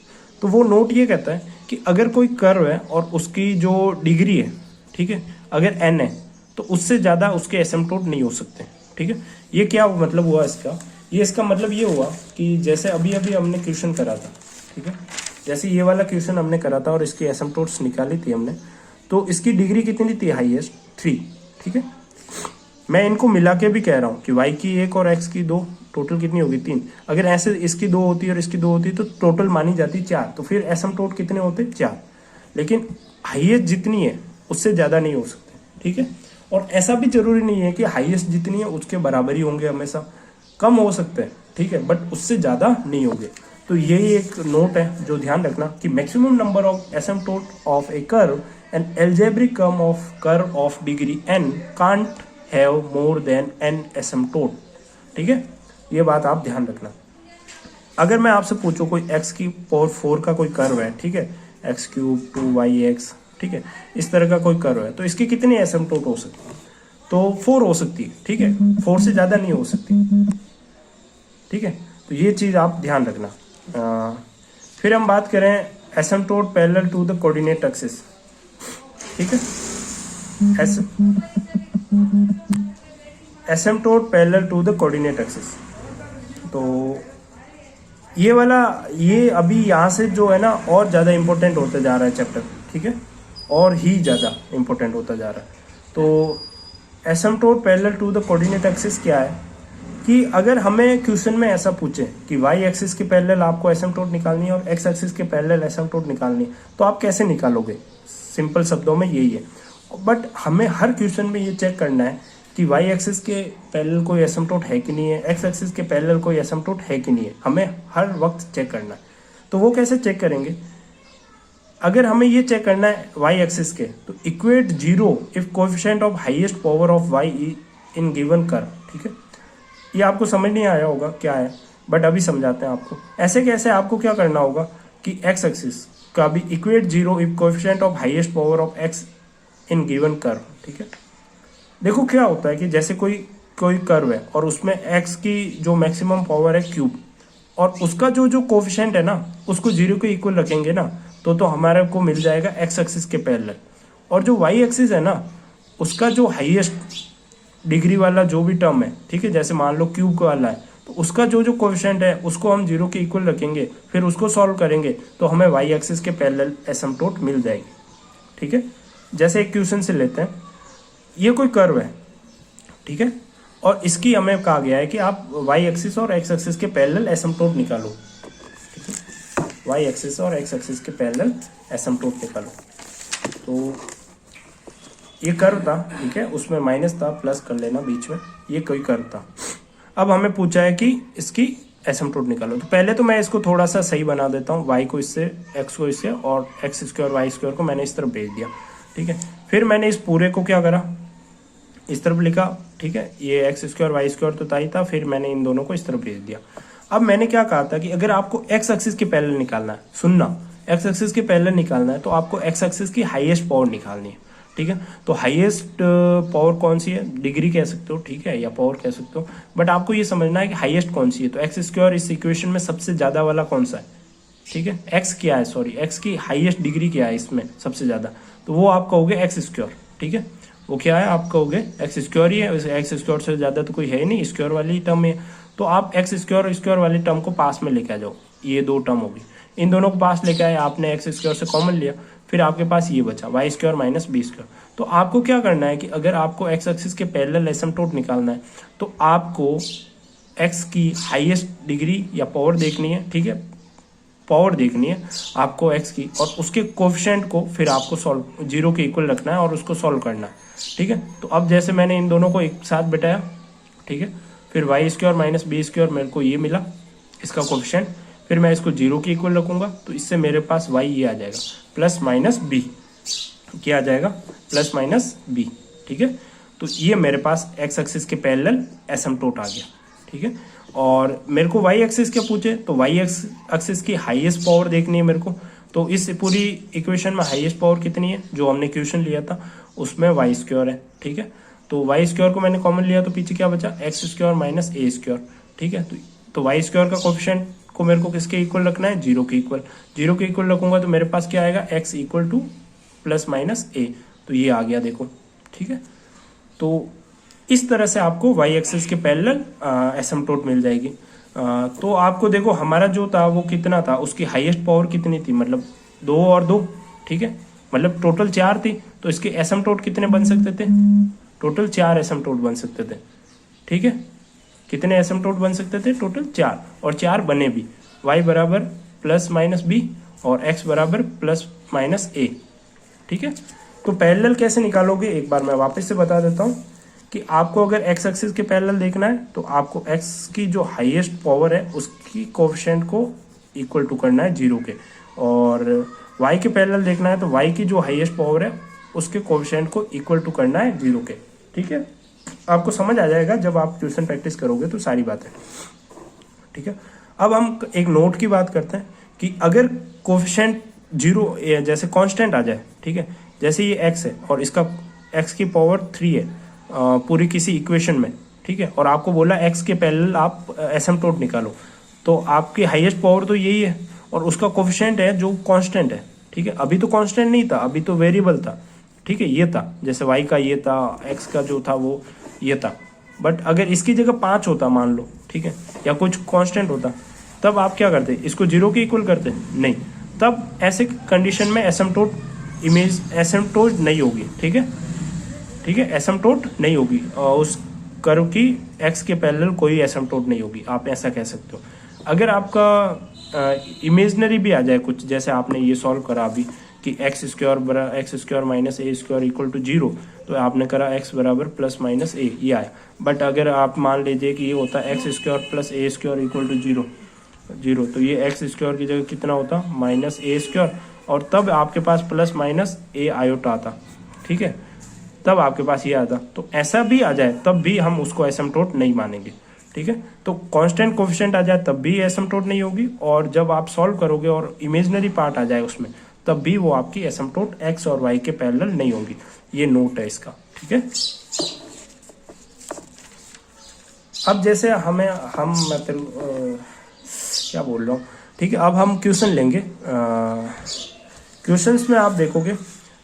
तो वो नोट ये कहता है कि अगर कोई कर्व है और उसकी जो डिग्री है, ठीक है, अगर n है तो उससे ज़्यादा उसके एसिम्प्टोट नहीं हो सकते, ठीक है। ये क्या मतलब हुआ इसका, इसका मतलब ये हुआ कि जैसे अभी हमने क्वेश्चन करा था, ठीक है, जैसे ये वाला क्वेश्चन हमने करा था और इसकी एसिम्प्टोट्स निकाली थी हमने, तो इसकी डिग्री कितनी थी, हाईएस्ट 3, ठीक है। मैं इनको मिला के भी कह रहा हूँ कि y की 1 और x की 2, टोटल कितनी होगी 3। अगर ऐसे इसकी 2 होती और इसकी 2 होती तो टोटल मानी जाती 4, तो फिर एसिम्प्टोट कितने होते 4। लेकिन हाईएस्ट जितनी है उससे ज़्यादा नहीं हो सकते, ठीक है। और ऐसा भी जरूरी नहीं है कि हाईएस्ट जितनी है उसके बराबर ही होंगे, हमेशा कम हो सकते हैं, ठीक है, बट उससे ज़्यादा नहीं होंगे। तो यही एक नोट है जो ध्यान रखना कि maximum number of asymptote of a curve and algebraic curve of degree n can't have more than n asymptote. ठीक है, ये बात आप ध्यान रखना। अगर मैं आपसे पूछूं कोई x की पावर 4 का कोई कर्व है, ठीक है, x³ 2yx, ठीक है, इस तरह का कोई कर्व है, तो इसके कितने एसिम्पटोट हो सकते हैं? तो 4 हो सकती है, ठीक है, 4 से ज़्यादा नहीं हो सकती। ठीक है, तो ये चीज़ आप ध्यान रखना। फिर हम बात करें asymptote parallel to the coordinate axis. ठीक है, asymptote parallel to the coordinate axis. तो ये वाला, ये अभी यहाँ से जो है ना और ज़्यादा इंपॉर्टेंट होता जा रहा है चैप्टर। ठीक है, और ही ज़्यादा इंपॉर्टेंट होता जा रहा है। तो asymptote parallel to the coordinate axis क्या है कि अगर हमें क्वेश्चन में ऐसा पूछे कि वाई एक्सिस के पैरेलल आपको एसिम्पटोट निकालनी है और एक्स एक्सिस के पैरेलल एसिम्पटोट निकालनी है, तो आप कैसे निकालोगे? सिंपल शब्दों में यही है। बट हमें हर क्वेश्चन में ये चेक करना है कि वाई एक्सिस के पैरेलल कोई एसिम्पटोट है कि नहीं है, एक्स एक्सिस के पैरेलल कोई एसिम्पटोट है कि नहीं है, हमें हर वक्त चेक करना है। तो वो कैसे चेक करेंगे? अगर हमें ये चेक करना है वाई एक्सिस के, तो equate zero if coefficient of highest power of y in given curve. ठीक है, ये आपको समझ नहीं आया होगा क्या है, बट अभी समझाते हैं आपको। ऐसे कैसे आपको क्या करना होगा कि एक्स एक्सिस का भी equate zero if coefficient of highest power of x in given curve. ठीक है, देखो क्या होता है कि जैसे कोई कर्व है और उसमें x की जो मैक्सिमम पावर है क्यूब, और उसका जो कोफिशिएंट है ना उसको जीरो के इक्वल रखेंगे ना, तो हमारे को मिल जाएगा x एक्सिस के पैरेलल। और जो y एक्सिस है ना उसका जो हाईएस्ट डिग्री वाला जो भी टर्म है, ठीक है, जैसे मान लो क्यूब वाला है, तो उसका जो कोफिशिएंट है उसको हम जीरो के इक्वल रखेंगे, फिर उसको सॉल्व करेंगे तो हमें y एक्सिस के पैरेलल एसिम्पटोट मिल जाएगी। ठीक है, जैसे एक क्वेश्चन से लेते हैं, ये कोई कर्व है, ठीक है, और इसकी हमें कहा गया है कि आप वाई एक्सिस और एक्स एक्सिस के पैरेलल एसिम्पटोट निकालो। ठीक है, वाई एक्सिस और एक्स एक्सिस के पैरेलल एसिम्पटोट निकालो। तो ये कर्व था, ठीक है, उसमें माइनस था, प्लस कर लेना बीच में, ये कोई कर्व था। अब हमें पूछा है कि इसकी एसिम्पटोट निकालो। तो पहले तो मैं इसको थोड़ा सा सही बना देता हूँ, वाई को इससे, एक्स को इससे, और एक्स स्क्वायर वाई स्क्वायर को मैंने इस तरफ भेज दिया। ठीक है, फिर मैंने इस पूरे को क्या करा, इस तरफ लिखा। ठीक है, ये एक्स स्क्वायर वाई स्क्वायर तो ही था, फिर मैंने इन दोनों को इस तरफ भेज दिया। अब मैंने क्या कहा था कि अगर आपको एक्स एक्सिस के पैरेलल निकालना है, सुनना, एक्स एक्सिस के पैरेलल निकालना है तो आपको एक्स एक्सिस की हाईएस्ट पावर निकालनी है। ठीक है, तो हाईएस्ट पावर कौन सी है? डिग्री कह सकते हो, ठीक है, या पावर कह सकते हो, बट आपको ये समझना है कि हाईएस्ट कौन सी है। तो एक्स स्क्वायर इस इक्वेशन में सबसे ज़्यादा वाला कौन सा है? ठीक है, एक्स क्या है, सॉरी, एक्स की हाईएस्ट डिग्री क्या है इसमें सबसे ज़्यादा, तो वो आप कहोगे एक्स स्क्वायर। ठीक है, वो क्या है, आप कहोगे एक्स स्क्वायर ही है, एक्स स्क्वायर से ज़्यादा तो कोई है ही नहीं, स्क्वायर वाली टर्म है। तो आप एक्स स्क्वायर और स्क्वायर वाली टर्म को पास में लेके आ जाओ, ये दो टर्म होगी, इन दोनों को पास लेके आए, आपने एक्स स्क्वायर से कॉमन लिया, फिर आपके पास ये बचा y square minus b square. तो आपको क्या करना है कि अगर आपको एक्स एक्सिस के पैरेलल एसिम्पटोट निकालना है तो आपको एक्स की हाईएस्ट डिग्री या पावर देखनी है। ठीक है, पावर देखनी है आपको एक्स की, और उसके कोफिशिएंट को फिर आपको सॉल्व जीरो के इक्वल रखना है और उसको सॉल्व करना है। ठीक है, तो अब जैसे मैंने इन दोनों को एक साथ बिठाया, ठीक है, फिर y square minus b square मेरे को ये मिला इसका कोफिशिएंट, फिर मैं इसको जीरो के इक्वल रखूंगा, तो इससे मेरे पास वाई ये आ जाएगा प्लस माइनस बी, क्या आ जाएगा, प्लस माइनस बी। ठीक है, तो ये मेरे पास एक्स एक्सिस के पैरेलल एसिम्पटोट आ गया। ठीक है, और मेरे को वाई एक्सिस क्या पूछे, तो वाई एक्सिस की हाईएस्ट पावर देखनी है मेरे को। तो इस पूरी इक्वेशन में हाईएस्ट पावर कितनी है, जो हमने क्वेश्चन लिया था उसमें वाई स्क्वायर है। ठीक है, तो वाई स्क्वायर को मैंने कॉमन लिया तो पीछे क्या बचा, x square minus a square. ठीक है, तो वाई स्क्वायर का कोफिशिएंट को मेरे को किसके इक्वल रखना है, जीरो के इक्वल। जीरो के इक्वल रखूंगा तो मेरे पास क्या आएगा, x equal to plus minus a, तो ये आ गया देखो। ठीक है, तो इस तरह से आपको वाई एक्सिस के पैरेलल एसिम्पटोट मिल जाएगी। तो आपको देखो हमारा जो था वो कितना था, उसकी हाईएस्ट पावर कितनी थी, मतलब 2 और 2। ठीक है, मतलब टोटल 4 थी, तो इसके एसिम्पटोट कितने बन सकते थे, टोटल 4 एसिम्पटोट बन सकते थे। ठीक है, कितने एसिम्पटोट बन सकते थे, टोटल 4, और 4 बने भी, y बराबर प्लस माइनस बी और x बराबर प्लस माइनस ए। ठीक है, तो पैरेलल कैसे निकालोगे, एक बार मैं वापस से बता देता हूँ कि आपको अगर एक्स एक्सिस के पैरेलल देखना है तो आपको एक्स की जो हाईएस्ट पावर है उसकी कोफिशिएंट को इक्वल टू करना है 0 के, और वाई के पैरेलल देखना है तो वाई की जो हाईएस्ट पावर है उसके कोफिशिएंट को इक्वल टू करना है 0 के। ठीक है, आपको समझ आ जाएगा जब आप ट्यूशन प्रैक्टिस करोगे तो सारी बातें। ठीक है, अब हम एक नोट की बात करते हैं कि अगर कोफिशिएंट 0 जैसे कांस्टेंट आ जाए, ठीक है, जैसे ये x है और इसका x की पावर 3 है पूरी किसी इक्वेशन में, ठीक है, और आपको बोला x के पैरेलल आप एसिम्पटोट निकालो, तो आपकी हाईएस्ट पावर तो यही है और उसका कोफिशिएंट है जो कांस्टेंट है। ठीक है, अभी तो कांस्टेंट नहीं था, अभी तो वेरिएबल था। ठीक है, ये था, जैसे y का ये था, x का जो था वो ये था, बट अगर इसकी जगह 5 होता मान लो, ठीक है, या कुछ कांस्टेंट होता, तब आप क्या करते, इसको 0 के इक्वल करते? नहीं, तब ऐसे कंडीशन में एसिम्पटोट नहीं होगी। ठीक है, ठीक है, एसिम्पटोट नहीं होगी और उस कर्व की x के पैरेलल कोई एसिम्पटोट नहीं होगी, आप ऐसा कह सकते हो। अगर आपका इमेजनरी भी आ जाए कुछ, जैसे आपने ये सॉल्व करा अभी कि x square minus a square equal to 0, तो आपने करा x बराबर प्लस माइनस ए, ये आया। बट अगर आप मान लीजिए कि ये होता है x square plus a square equal to 0, तो ये एक्स स्क्वायर की जगह कितना होता, माइनस ए स्क्वायर, और तब आपके पास प्लस माइनस ए आयोटा आता। ठीक है, तब आपके पास ये आता। तो ऐसा भी आ जाए तब भी हम उसको एसिम्पटोट नहीं मानेंगे। ठीक है, तो कांस्टेंट कोफिशिएंट आ जाए तब भी एसिम्पटोट नहीं होगी, और जब आप सॉल्व करोगे और इमेजनरी पार्ट आ जाए उसमें, तब भी वो आपकी एसिम्पटोट एक्स और वाई के पैरेलल नहीं होगी। ये नोट है इसका। ठीक है, अब जैसे क्या बोल रहा हूँ, ठीक है, अब हम क्वेश्चन लेंगे। क्वेश्चंस में आप देखोगे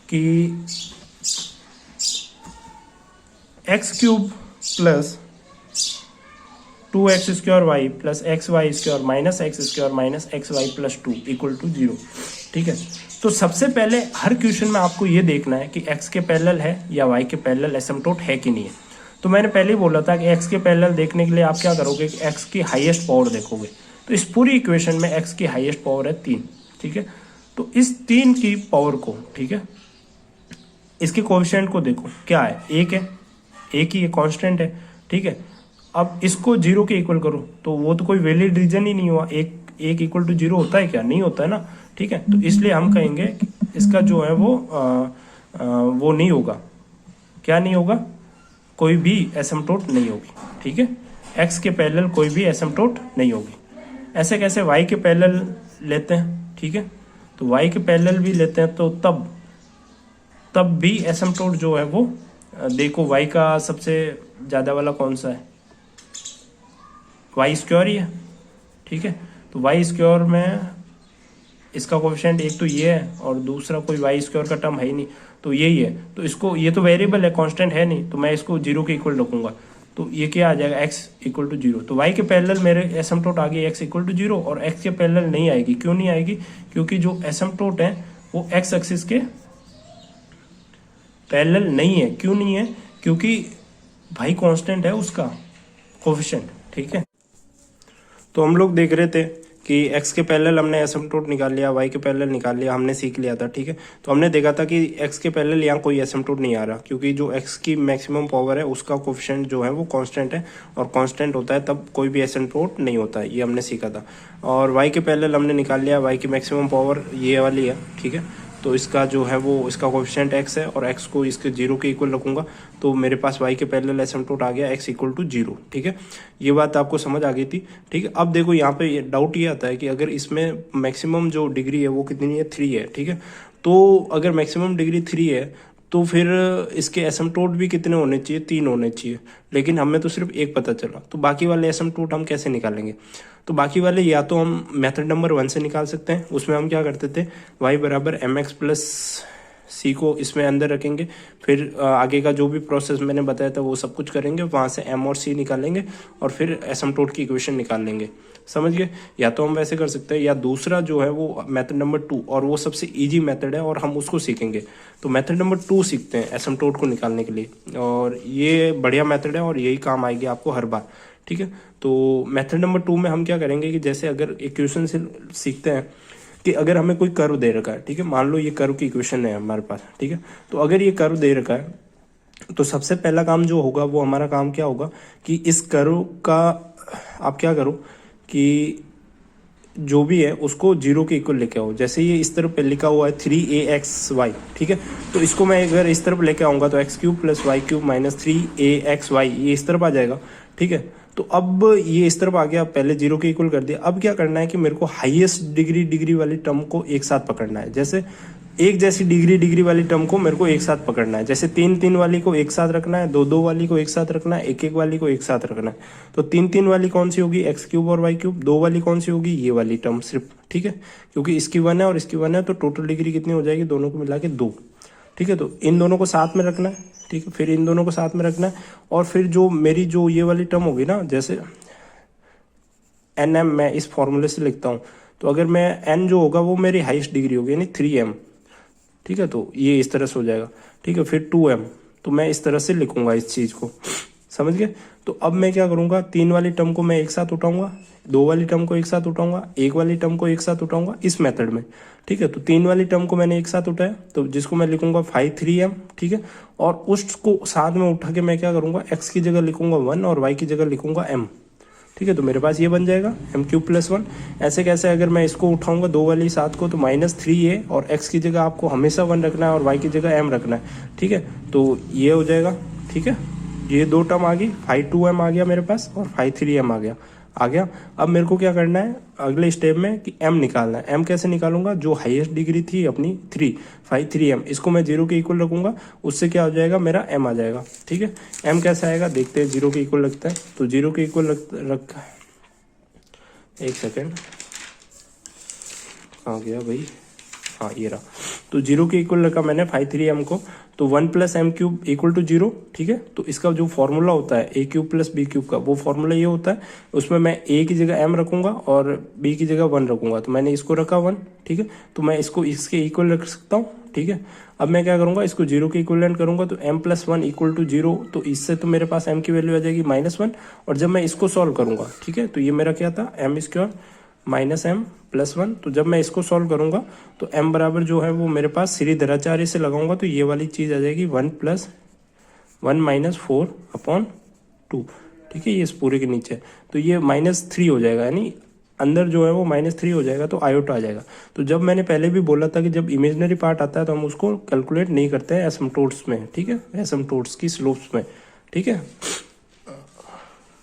कि x cube plus 2x square y plus x y square minus x square minus x y plus 2 equal to 0। ठीक है, तो सबसे पहले हर क्वेश्चन में आपको ये देखना है कि x के पैरेलल है या y के पैरेलल एसिम्पटोट है कि नहीं है। तो मैंने पहले ही बोला था कि x के पैरेलल देखने के लिए आप क्या करोगे कि x की हाईएस्ट पावर देखोगे। तो इस पूरी इक्वेशन में x की हाईएस्ट पावर है 3। ठीक है, तो इस 3 की पावर को, ठीक है, इसके कोएफिशिएंट को देखो क्या है, 1 है, 1 ही कांस्टेंट है। ठीक है, अब इसको 0 के इक्वल करो तो वो तो कोई वैलिड रीजन ही नहीं हुआ। 1 इक्वल टू 0 होता है क्या? नहीं होता है ना। ठीक है, तो इसलिए हम कहेंगे कि इसका जो है वो नहीं होगा। क्या नहीं होगा? कोई भी एसिम्पटोट नहीं होगी। ठीक है, x के पैरेलल कोई भी एसिम्पटोट नहीं होगी। ऐसे कैसे? y के पैरेलल लेते हैं। ठीक है, तो y के पैरेलल भी लेते हैं तो तब भी एसिम्पटोट जो है वो देखो, y का सबसे ज़्यादा वाला कौन सा है? वाई स्क्वायर ही है। ठीक है, तो वाई स्क्वायर में इसका कोएफिशिएंट एक तो ये है और दूसरा कोई वाई स्क्वायर का टर्म है ही नहीं, तो यही है। तो इसको, ये तो वेरिएबल है, कांस्टेंट है नहीं, तो मैं इसको 0 के इक्वल रखूंगा। तो ये क्या आ जाएगा? x equal to 0। तो y के पैरेलल मेरे एसिम्पटोट आ गई x इक्वल टू 0, और x के पैरेलल नहीं आएगी। क्यों नहीं आएगी? क्योंकि जो एसिम्पटोट है वो x एक्सिस के पैरेलल नहीं है। क्यों नहीं है? क्योंकि भाई कांस्टेंट है उसका कोएफिशिएंट। ठीक है, तो हम लोग देख रहे थे कि x के पैरेलल हमने एसिम्पटोट निकाल लिया, y के पैरेलल निकाल लिया, हमने सीख लिया था। ठीक है, तो हमने देखा था कि x के पैरेलल यहाँ कोई एसिम्पटोट नहीं आ रहा, क्योंकि जो x की मैक्सिमम पावर है उसका कोएफिशिएंट जो है वो कांस्टेंट है, और कांस्टेंट होता है तब कोई भी एसिम्पटोट नहीं होता है। ये हमने सीखा था। और y के पैरेलल हमने निकाल लिया, y की मैक्सिमम पावर ये वाली है। ठीक है, तो इसका जो है वो इसका कोएफिशिएंट x है, और x को इसके 0 के इक्वल रखूंगा, तो मेरे पास y के पैरेलल एसिम्पटोट आ गया x इक्वल टू 0। ठीक है, ये बात आपको समझ आ गई थी। ठीक है, अब देखो यहाँ पे डाउट ये आता है कि अगर इसमें मैक्सिमम जो डिग्री है वो कितनी है? 3 है। ठीक है, तो अगर मैक्सिमम डिग्री 3 है तो फिर इसके एसिम्पटोट भी कितने होने चाहिए? 3 होने चाहिए, लेकिन हमें तो सिर्फ एक पता चला। तो बाकी वाले एसिम्पटोट हम कैसे निकालेंगे? तो बाकी वाले या तो हम मेथड नंबर 1 से निकाल सकते हैं। उसमें हम क्या करते थे, y बराबर mx प्लस c को इसमें अंदर रखेंगे, फिर आगे का जो भी प्रोसेस मैंने बताया था वो सब कुछ करेंगे, वहाँ से m और c निकालेंगे और फिर एसिम्पटोट की इक्वेशन निकाल लेंगे। समझ गए? या तो हम वैसे कर सकते हैं, या दूसरा जो है वो मेथड नंबर 2, और वो सबसे इजी मेथड है और हम उसको सीखेंगे। तो मेथड नंबर 2 सीखते हैं एसिम्पटोट को निकालने के लिए, और ये बढ़िया मेथड है और यही काम आएगी आपको हर बार। ठीक है, तो मेथड नंबर 2 में हम क्या करेंगे कि जैसे अगर इक्वेशन से सीखते हैं कि अगर हमें कोई कर्व दे रखा है, ठीक है, मान लो ये कर्व की इक्वेशन है हमारे पास। ठीक है, तो अगर ये कर्व दे रखा है तो सबसे पहला काम जो होगा वो हमारा काम क्या होगा कि इस कर्व का आप क्या करो कि जो भी है उसको जीरो के इक्वल लेके आओ। जैसे ये इस तरफ पे लिखा हुआ है 3axy, ठीक है, तो इसको मैं अगर इस तरफ लेके आऊँगा तो x³ + y³ - 3axy ये इस तरफ आ जाएगा, ठीक है। तो अब ये इस तरफ आ गया, पहले जीरो के इक्वल कर दिया। अब क्या करना है कि मेरे को हाईएस्ट डिग्री वाली टर्म को एक साथ पकड़ना है। जैसे एक जैसी डिग्री वाली टर्म को मेरे को एक साथ पकड़ना है। जैसे 3 वाली को एक साथ रखना है, 2 वाली को एक साथ रखना है, 1 वाली को एक साथ रखना है। तो 3 वाली कौन सी होगी, x³ और y³। 2 वाली कौन सी होगी, ये वाली टर्म सिर्फ, ठीक है, क्योंकि इसकी 1 है और इसकी 1 है, तो टोटल डिग्री कितनी हो जाएगी, दोनों को मिला के 2, ठीक है। तो इन दोनों को साथ में रखना है, ठीक है, फिर इन दोनों को साथ में रखना है। और फिर जो मेरी जो ये वाली टर्म होगी ना, जैसे nm मैं इस फॉर्मूले से लिखता हूँ, तो अगर मैं n जो होगा वो मेरी हाईएस्ट डिग्री होगी, यानी 3m, ठीक है। तो ये इस तरह से हो जाएगा, ठीक है। फिर 2m, तो मैं इस तरह से लिखूंगा इस चीज़ को, समझ गए। तो अब मैं क्या करूंगा, 3 वाली टर्म को मैं एक साथ उठाऊंगा, 2 वाली टर्म को एक साथ उठाऊंगा, 1 वाली टर्म को एक साथ उठाऊंगा, इस मेथड में, ठीक है। तो 3 वाली टर्म को मैंने एक साथ उठाया, तो जिसको मैं लिखूंगा 5 3m, ठीक है। और उसको साथ में उठा के मैं क्या करूंगा, x की जगह लिखूंगा 1 और y की जगह लिखूंगा m, ठीक है। तो मेरे पास ये बन जाएगा m³ + 1। ऐसे कैसे, अगर मैं इसको उठाऊंगा 2 वाली साथ को, तो -3a, और x की जगह आपको हमेशा 1 रखना है और y की जगह m रखना है, ठीक है। तो ये हो जाएगा, ठीक है। ये 2 टर्म आ गई, 5 2m आ गया मेरे पास और 5 3m आ गया। अब मेरे को क्या करना है अगले स्टेप में कि m निकालना है। m कैसे निकालूंगा, जो हाईएस्ट डिग्री थी अपनी 5 3m, इसको मैं 0 के इक्वल रखूंगा, उससे क्या हो जाएगा, मेरा m आ जाएगा, ठीक है। m कैसे आएगा देखते हैं, 0 के इक्वल रखते हैं। तो 0 के इक्वल रख, एक सेकेंड, कहाँ गया भाई, हाँ ये रहा। तो 0 के इक्वल रखा मैंने 5 3m को, तो 1 + m³ = 0, ठीक है। तो इसका जो फॉर्मूला होता है a³ + b³ का, वो फॉर्मूला ये होता है, उसमें मैं a की जगह m रखूंगा और b की जगह 1 रखूंगा। तो मैंने इसको रखा 1, ठीक है। तो मैं इसको इसके इक्वल रख सकता हूँ, ठीक है। अब मैं क्या करूंगा, इसको 0 के इक्वलेंट करूंगा, तो m + 1 = 0। तो इससे तो मेरे पास m की वैल्यू आ जाएगी -1। और जब मैं इसको सॉल्व करूंगा, ठीक है, तो ये मेरा क्या था, m² -m + 1। तो जब मैं इसको सॉल्व करूंगा तो m बराबर जो है वो मेरे पास सीढ़ीधराचार्य से लगाऊंगा, तो ये वाली चीज़ आ जाएगी 1 + 1 - 4/2, ठीक है। ये इस पूरे के नीचे, तो ये -3 हो जाएगा, यानी अंदर जो है वो -3 हो जाएगा, तो आयोटा आ जाएगा। तो जब मैंने पहले भी बोला था कि जब इमेजनरी पार्ट आता है तो हम उसको कैलकुलेट नहीं करते हैं एसिम्पटोट्स में, ठीक है, एसिम्पटोट्स की स्लोप्स में, ठीक है।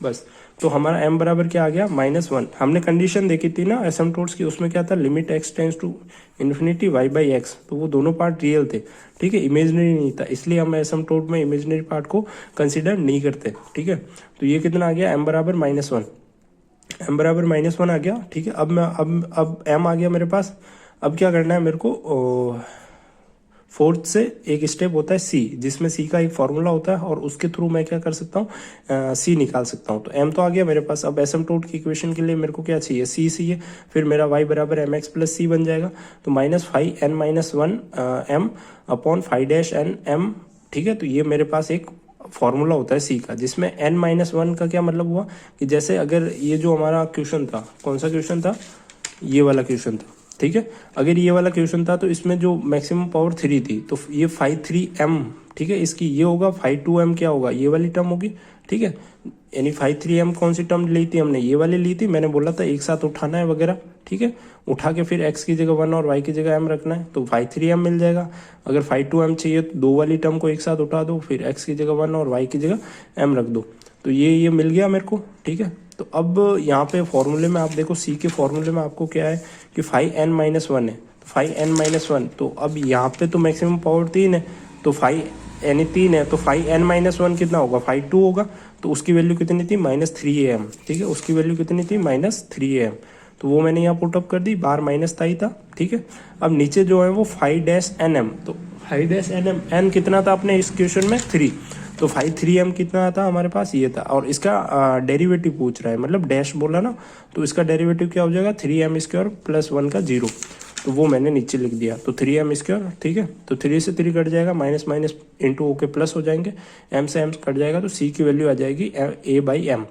बस, तो हमारा m बराबर क्या आ गया, -1। हमने कंडीशन देखी थी ना एसिम्पटोट्स की, उसमें क्या था, limit x tends to infinity y/x, तो वो दोनों पार्ट रियल थे, ठीक है, इमेजनरी नहीं था, इसलिए हम एसिम्पटोट में इमेजनरी पार्ट को कंसिडर नहीं करते, ठीक है। तो ये कितना आ गया, m बराबर -1, m बराबर -1 आ गया, ठीक है। अब m आ गया मेरे पास। अब क्या करना है मेरे को, फोर्थ से एक स्टेप होता है c, जिसमें c का एक फॉर्मूला होता है और उसके थ्रू मैं क्या कर सकता हूँ, c निकाल सकता हूँ। तो m तो आ गया मेरे पास। अब एसिम्पटोट की इक्वेशन के लिए मेरे को क्या चाहिए, c चाहिए। फिर मेरा y बराबर mx + c बन जाएगा, तो -5n - 1 m upon 5' n m, ठीक है। तो ये मेरे पास एक फॉर्मूला होता है c का, जिसमें n - 1 का क्या मतलब हुआ कि जैसे अगर ये जो हमारा क्वेश्चन था, कौन सा क्वेश्चन था, ये वाला क्वेश्चन था, ठीक है। अगर ये वाला क्वेश्चन था तो इसमें जो मैक्सिमम पावर 3 थी, तो ये 5 3m, ठीक है, इसकी ये होगा 5 2m क्या होगा, ये वाली टर्म होगी, ठीक है। यानी 5 3m कौन सी टर्म ली थी हमने, ये वाली ली थी, मैंने बोला था एक साथ उठाना है वगैरह, ठीक है। उठा के फिर x की जगह 1 और y की जगह m रखना है, तो 5 3m मिल जाएगा। अगर 5 2m चाहिए तो 2 वाली टर्म को एक साथ उठा दो, फिर x की जगह 1 और y की जगह m रख दो, तो ये मिल गया मेरे को, ठीक है। तो अब यहाँ पे फॉर्मूले में आप देखो, c के फॉर्मूले में आपको क्या है कि 5n - 1 है, तो 5n - 1, तो अब यहाँ पे तो मैक्सिमम पावर 3 है, तो 5 यानी 3 है, तो 5n - 1 कितना होगा, 5 2 होगा। तो उसकी वैल्यू कितनी थी, -3am, ठीक है, उसकी वैल्यू कितनी थी, -3am। तो वो मैंने यहाँ पुटअप कर दी, बाहर माइनस था ही था, ठीक है। अब नीचे जो है वो 5-nm, तो 5-nm, n कितना था अपने इस क्वेश्चन में, 3, तो 5 3m कितना था हमारे पास, ये था। और इसका डेरिवेटिव पूछ रहा है, मतलब डैश बोला ना, तो इसका डेरिवेटिव क्या हो जाएगा, 3m² + 1 का 0, तो वो मैंने नीचे लिख दिया। तो 3m², ठीक है, तो 3 से 3 कट जाएगा, माइनस इंटू होके प्लस हो जाएंगे, m से m कट जाएगा, तो c की वैल्यू आ जाएगी a/m,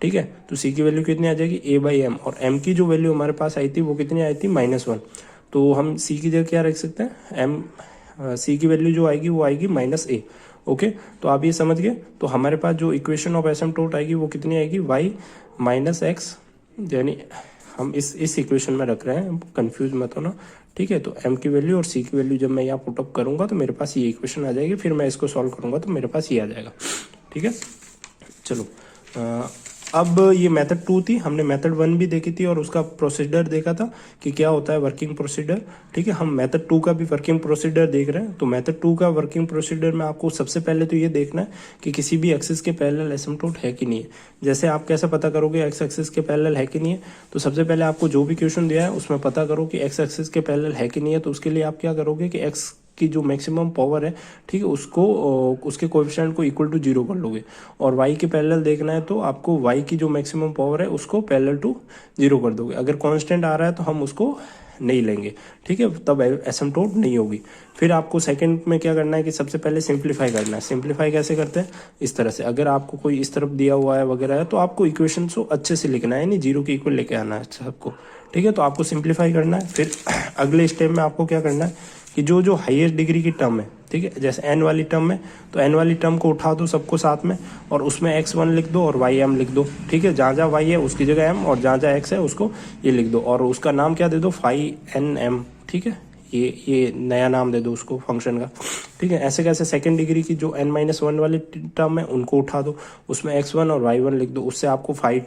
ठीक है। तो c की वैल्यू कितनी आ जाएगी, a/m, और m की जो वैल्यू हमारे पास आई थी वो कितनी आई थी, -1। तो हम c की जगह क्या रख सकते हैं, c की वैल्यू जो आएगी वो आएगी -a, ओके, तो आप ये समझ गए। तो हमारे पास जो इक्वेशन ऑफ एसिम्प्टोट आएगी वो कितनी आएगी, वाई माइनस एक्स, यानी हम इस इक्वेशन में रख रहे हैं, कंफ्यूज मत होना, ठीक है। तो m की वैल्यू और c की वैल्यू जब मैं यहाँ पुटअप करूंगा तो मेरे पास ये इक्वेशन आ जाएगी, फिर मैं इसको सॉल्व करूंगा तो मेरे पास ये आ जाएगा, ठीक है। चलो अब ये मेथड 2 थी, हमने मेथड 1 भी देखी थी और उसका प्रोसीजर देखा था कि क्या होता है वर्किंग प्रोसीजर, ठीक है। हम मेथड 2 का भी वर्किंग प्रोसीजर देख रहे हैं। तो मेथड 2 का वर्किंग प्रोसीजर में आपको सबसे पहले तो ये देखना है कि किसी भी एक्सिस के पैरेलल एसिम्प्टोट है कि नहीं है। जैसे आप कैसे पता करोगे एक्स एक्सिस के पैरेलल है कि नहीं है, तो सबसे पहले आपको जो भी क्वेश्चन दिया है उसमें पता करो कि एक्स एक्सिस के पैरेलल है कि नहीं है। तो उसके लिए आप क्या करोगे कि एक्स की जो मैक्सिमम पावर है, ठीक है, उसको उसके कोएफिशिएंट को इक्वल टू 0 कर लोगे, और y के पैरेलल देखना है तो आपको y की जो मैक्सिमम पावर है उसको पैरेलल टू 0 कर दोगे। अगर कांस्टेंट आ रहा है तो हम उसको नहीं लेंगे, ठीक है, तब एसिम्प्टोट नहीं होगी। फिर आपको सेकंड में क्या करना है कि सबसे पहले सिंप्लीफाई करना है। सिंप्लीफाई कैसे करते हैं, इस तरह से, अगर आपको कोई इस तरफ दिया हुआ है वगैरह है तो आपको इक्वेशन को अच्छे से लिखना है, नहीं 0 के इक्वल लेके आना है सबको, ठीक है। तो आपको सिंप्लीफाई करना है। फिर अगले स्टेप में आपको क्या करना है कि जो जो हाईएस्ट डिग्री की टर्म है, ठीक है, जैसे n वाली टर्म है तो n वाली टर्म को उठा दो सबको साथ में, और उसमें x1 लिख दो और ym लिख दो, ठीक है। जहाँ जहाँ y है उसकी जगह m, और जहाँ जहाँ x है उसको ये लिख दो, और उसका नाम क्या दे दो, फाई एन एम, ठीक है। ये नया नाम दे दो उसको फंक्शन का, ठीक है। ऐसे कैसे सेकंड डिग्री की जो n-1 वाली टर्म है उनको उठा दो, उसमें x1 और y1 लिख दो, उससे आपको फाई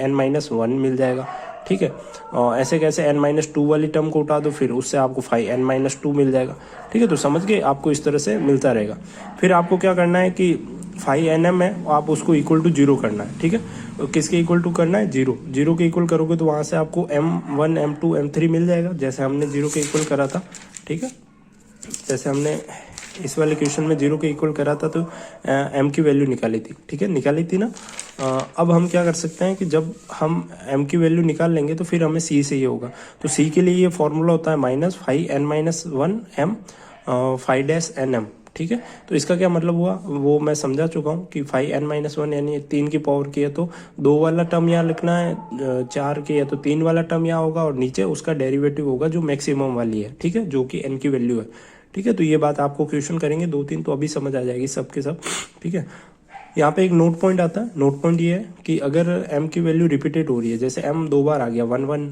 n-1 मिल जाएगा, ठीक है। और ऐसे कैसे n-2 वाली टर्म को उठा दो, फिर उससे आपको फाई n-2 मिल जाएगा, ठीक है। तो समझ गए, आपको इस तरह से मिलता रहेगा। फिर आपको क्या करना है कि फाई एन एम है आप उसको इक्वल टू 0 करना है, ठीक है। किसके इक्वल टू करना है, 0 के इक्वल करोगे तो वहाँ से आपको m1 m2 m3 मिल जाएगा, जैसे हमने 0 के इक्वल करा था, ठीक है। जैसे हमने इस वाले क्वेश्चन में 0 के इक्वल करा था तो m की वैल्यू निकाली थी, ठीक है, निकाली थी ना। अब हम क्या कर सकते हैं कि जब हम m की वैल्यू निकाल लेंगे तो फिर हमें c से ये होगा। तो c के लिए ये फॉर्मूला होता है minus phi n-1 m phi dash n m, ठीक है। तो इसका क्या मतलब हुआ वो मैं समझा चुका हूँ कि फाई n-1 यानी 3 की पावर की है तो 2 वाला टर्म यहाँ लिखना है, 4 की है तो 3 वाला टर्म यहाँ होगा, और नीचे उसका डेरिवेटिव होगा जो मैक्सिमम वाली है, ठीक है, जो कि n की वैल्यू है, ठीक है। तो ये बात आपको क्वेश्चन करेंगे 2-3 तो अभी समझ आ जाएगी सबके सब, ठीक है। यहाँ पे एक नोट पॉइंट आता है, नोट पॉइंट ये है कि अगर m की वैल्यू रिपीटेड हो रही है, जैसे m 2 बार आ गया 1 1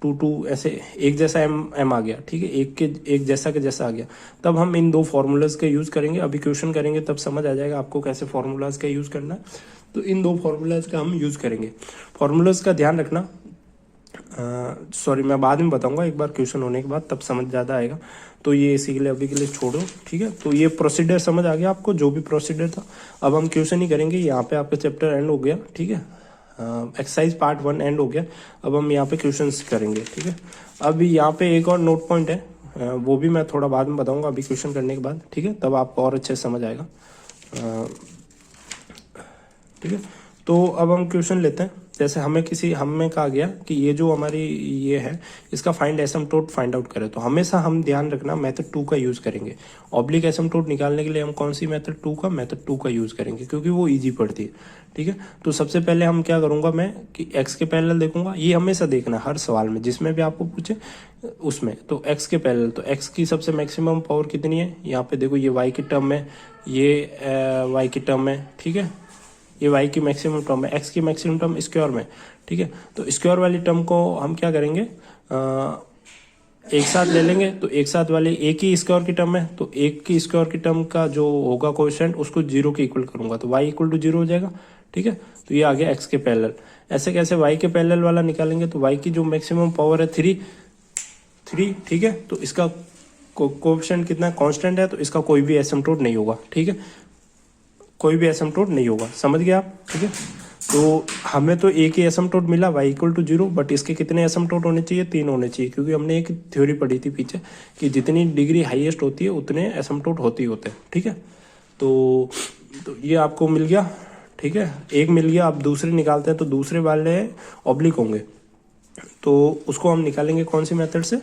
2 2, ऐसे एक जैसा m आ गया, ठीक है, एक जैसा के जैसा आ गया, तब हम इन दो फार्मूलाज का यूज़ करेंगे। अभी क्वेश्चन करेंगे तब समझ आ जाएगा आपको कैसे फार्मूलाज का यूज़ करना है। तो इन दो फार्मूलाज का हम यूज़ करेंगे। फार्मूलाज का ध्यान रखना, सॉरी मैं बाद में बताऊंगा, एक बार क्वेश्चन होने के बाद तब समझ ज़्यादा आएगा। तो ये इसी के लिए अभी के लिए छोड़ो, ठीक है। तो ये प्रोसीजर समझ आ गया आपको, जो भी प्रोसीजर था। अब हम क्वेश्चन ही करेंगे, यहाँ पे आपका चैप्टर एंड हो गया, ठीक है, एक्सरसाइज पार्ट 1 एंड हो गया। अब हम यहाँ पे क्वेश्चंस करेंगे, ठीक है। अब यहाँ पे एक और नोट पॉइंट है, वो भी मैं थोड़ा बाद में बताऊंगा अभी क्वेश्चन करने के बाद, ठीक है, तब आपको और अच्छे से समझ आएगा, ठीक है। तो अब हम क्वेश्चन लेते हैं। जैसे हमें कहा गया कि ये जो हमारी ये है इसका फाइंड एसिम्प्टोट फाइंड आउट करें, तो हमेशा हम ध्यान रखना मेथड 2 का यूज़ करेंगे। ऑब्लिक एसिम्प्टोट निकालने के लिए हम कौन सी मेथड 2 का यूज़ करेंगे, क्योंकि वो इजी पड़ती है, ठीक है। तो सबसे पहले हम क्या करूँगा मैं कि एक्स के पैरेलल देखूंगा, ये हमेशा देखना हर सवाल में जिसमें भी आपको पूछे उसमें, तो एक्स के पैरेलल, तो एक्स की सबसे मैक्सिमम पावर कितनी है, यहाँ पे देखो ये वाई की टर्म है, ये वाई की टर्म है, ठीक है, ये y की मैक्सिमम टर्म है, x की मैक्सिमम टर्म स्क्वायर में, ठीक है। तो स्क्वायर वाली टर्म को हम क्या करेंगे, एक साथ ले लेंगे, तो एक साथ वाली एक ही स्क्वायर की टर्म है, तो एक की स्क्वायर की टर्म का जो होगा कोएफिशिएंट उसको 0 के इक्वल करूंगा, तो y इक्वल टू 0 हो जाएगा, ठीक है। तो ये आ गया x के पैरेलल। ऐसे कैसे y के पैरेलल वाला निकालेंगे, तो y की जो मैक्सिमम पावर है 3, ठीक है। तो इसका कोएफिशिएंट कितना कांस्टेंट है, तो इसका कोई भी एसिम्प्टोट नहीं होगा, ठीक है, कोई भी एसिम्प्टोट नहीं होगा, समझ गए आप, ठीक है। तो हमें तो एक ही एसिम्प्टोट मिला y इक्वल टू 0, बट इसके कितने एसिम्प्टोट होने चाहिए, 3 होने चाहिए, क्योंकि हमने एक थ्योरी पढ़ी थी पीछे कि जितनी डिग्री हाईएस्ट होती है उतने एसिम्प्टोट होते हैं, ठीक है। तो ये आपको मिल गया, ठीक है, एक मिल गया। अब दूसरे निकालते हैं, तो दूसरे वाले ऑब्लिक होंगे, तो उसको हम निकालेंगे कौन सी मेथड से,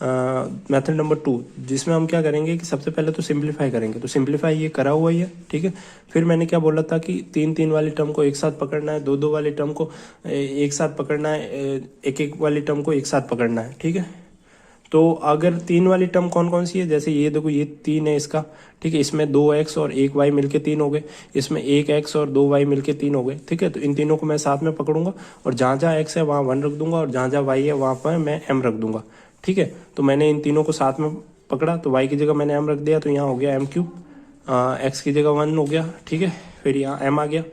मेथड नंबर 2, जिसमें हम क्या करेंगे कि सबसे पहले तो सिंप्लीफाई करेंगे। तो सिंप्लीफाई ये करा हुआ ही है, ठीक है। फिर मैंने क्या बोला था कि 3 वाली टर्म को एक साथ पकड़ना है, 2 वाली टर्म को एक साथ पकड़ना है, एक वाली टर्म को एक साथ पकड़ना है, ठीक है। तो अगर 3 वाली टर्म कौन कौन सी है, जैसे ये देखो ये 3 है इसका, ठीक है, इसमें 2x और 1y मिलके 3 हो गए, इसमें 1x और 2y मिलके 3 हो गए, ठीक है। तो इन तीनों को मैं साथ में पकड़ूंगा और जहाँ जहाँ x है वहाँ 1 रख दूंगा और जहाँ जहाँ y है वहाँ पर मैं m रख दूंगा, ठीक है। तो मैंने इन तीनों को साथ में पकड़ा, तो y की जगह मैंने m रख दिया, तो यहाँ हो गया m क्यूब, x की जगह 1 हो गया, ठीक है। फिर यहाँ m आ गया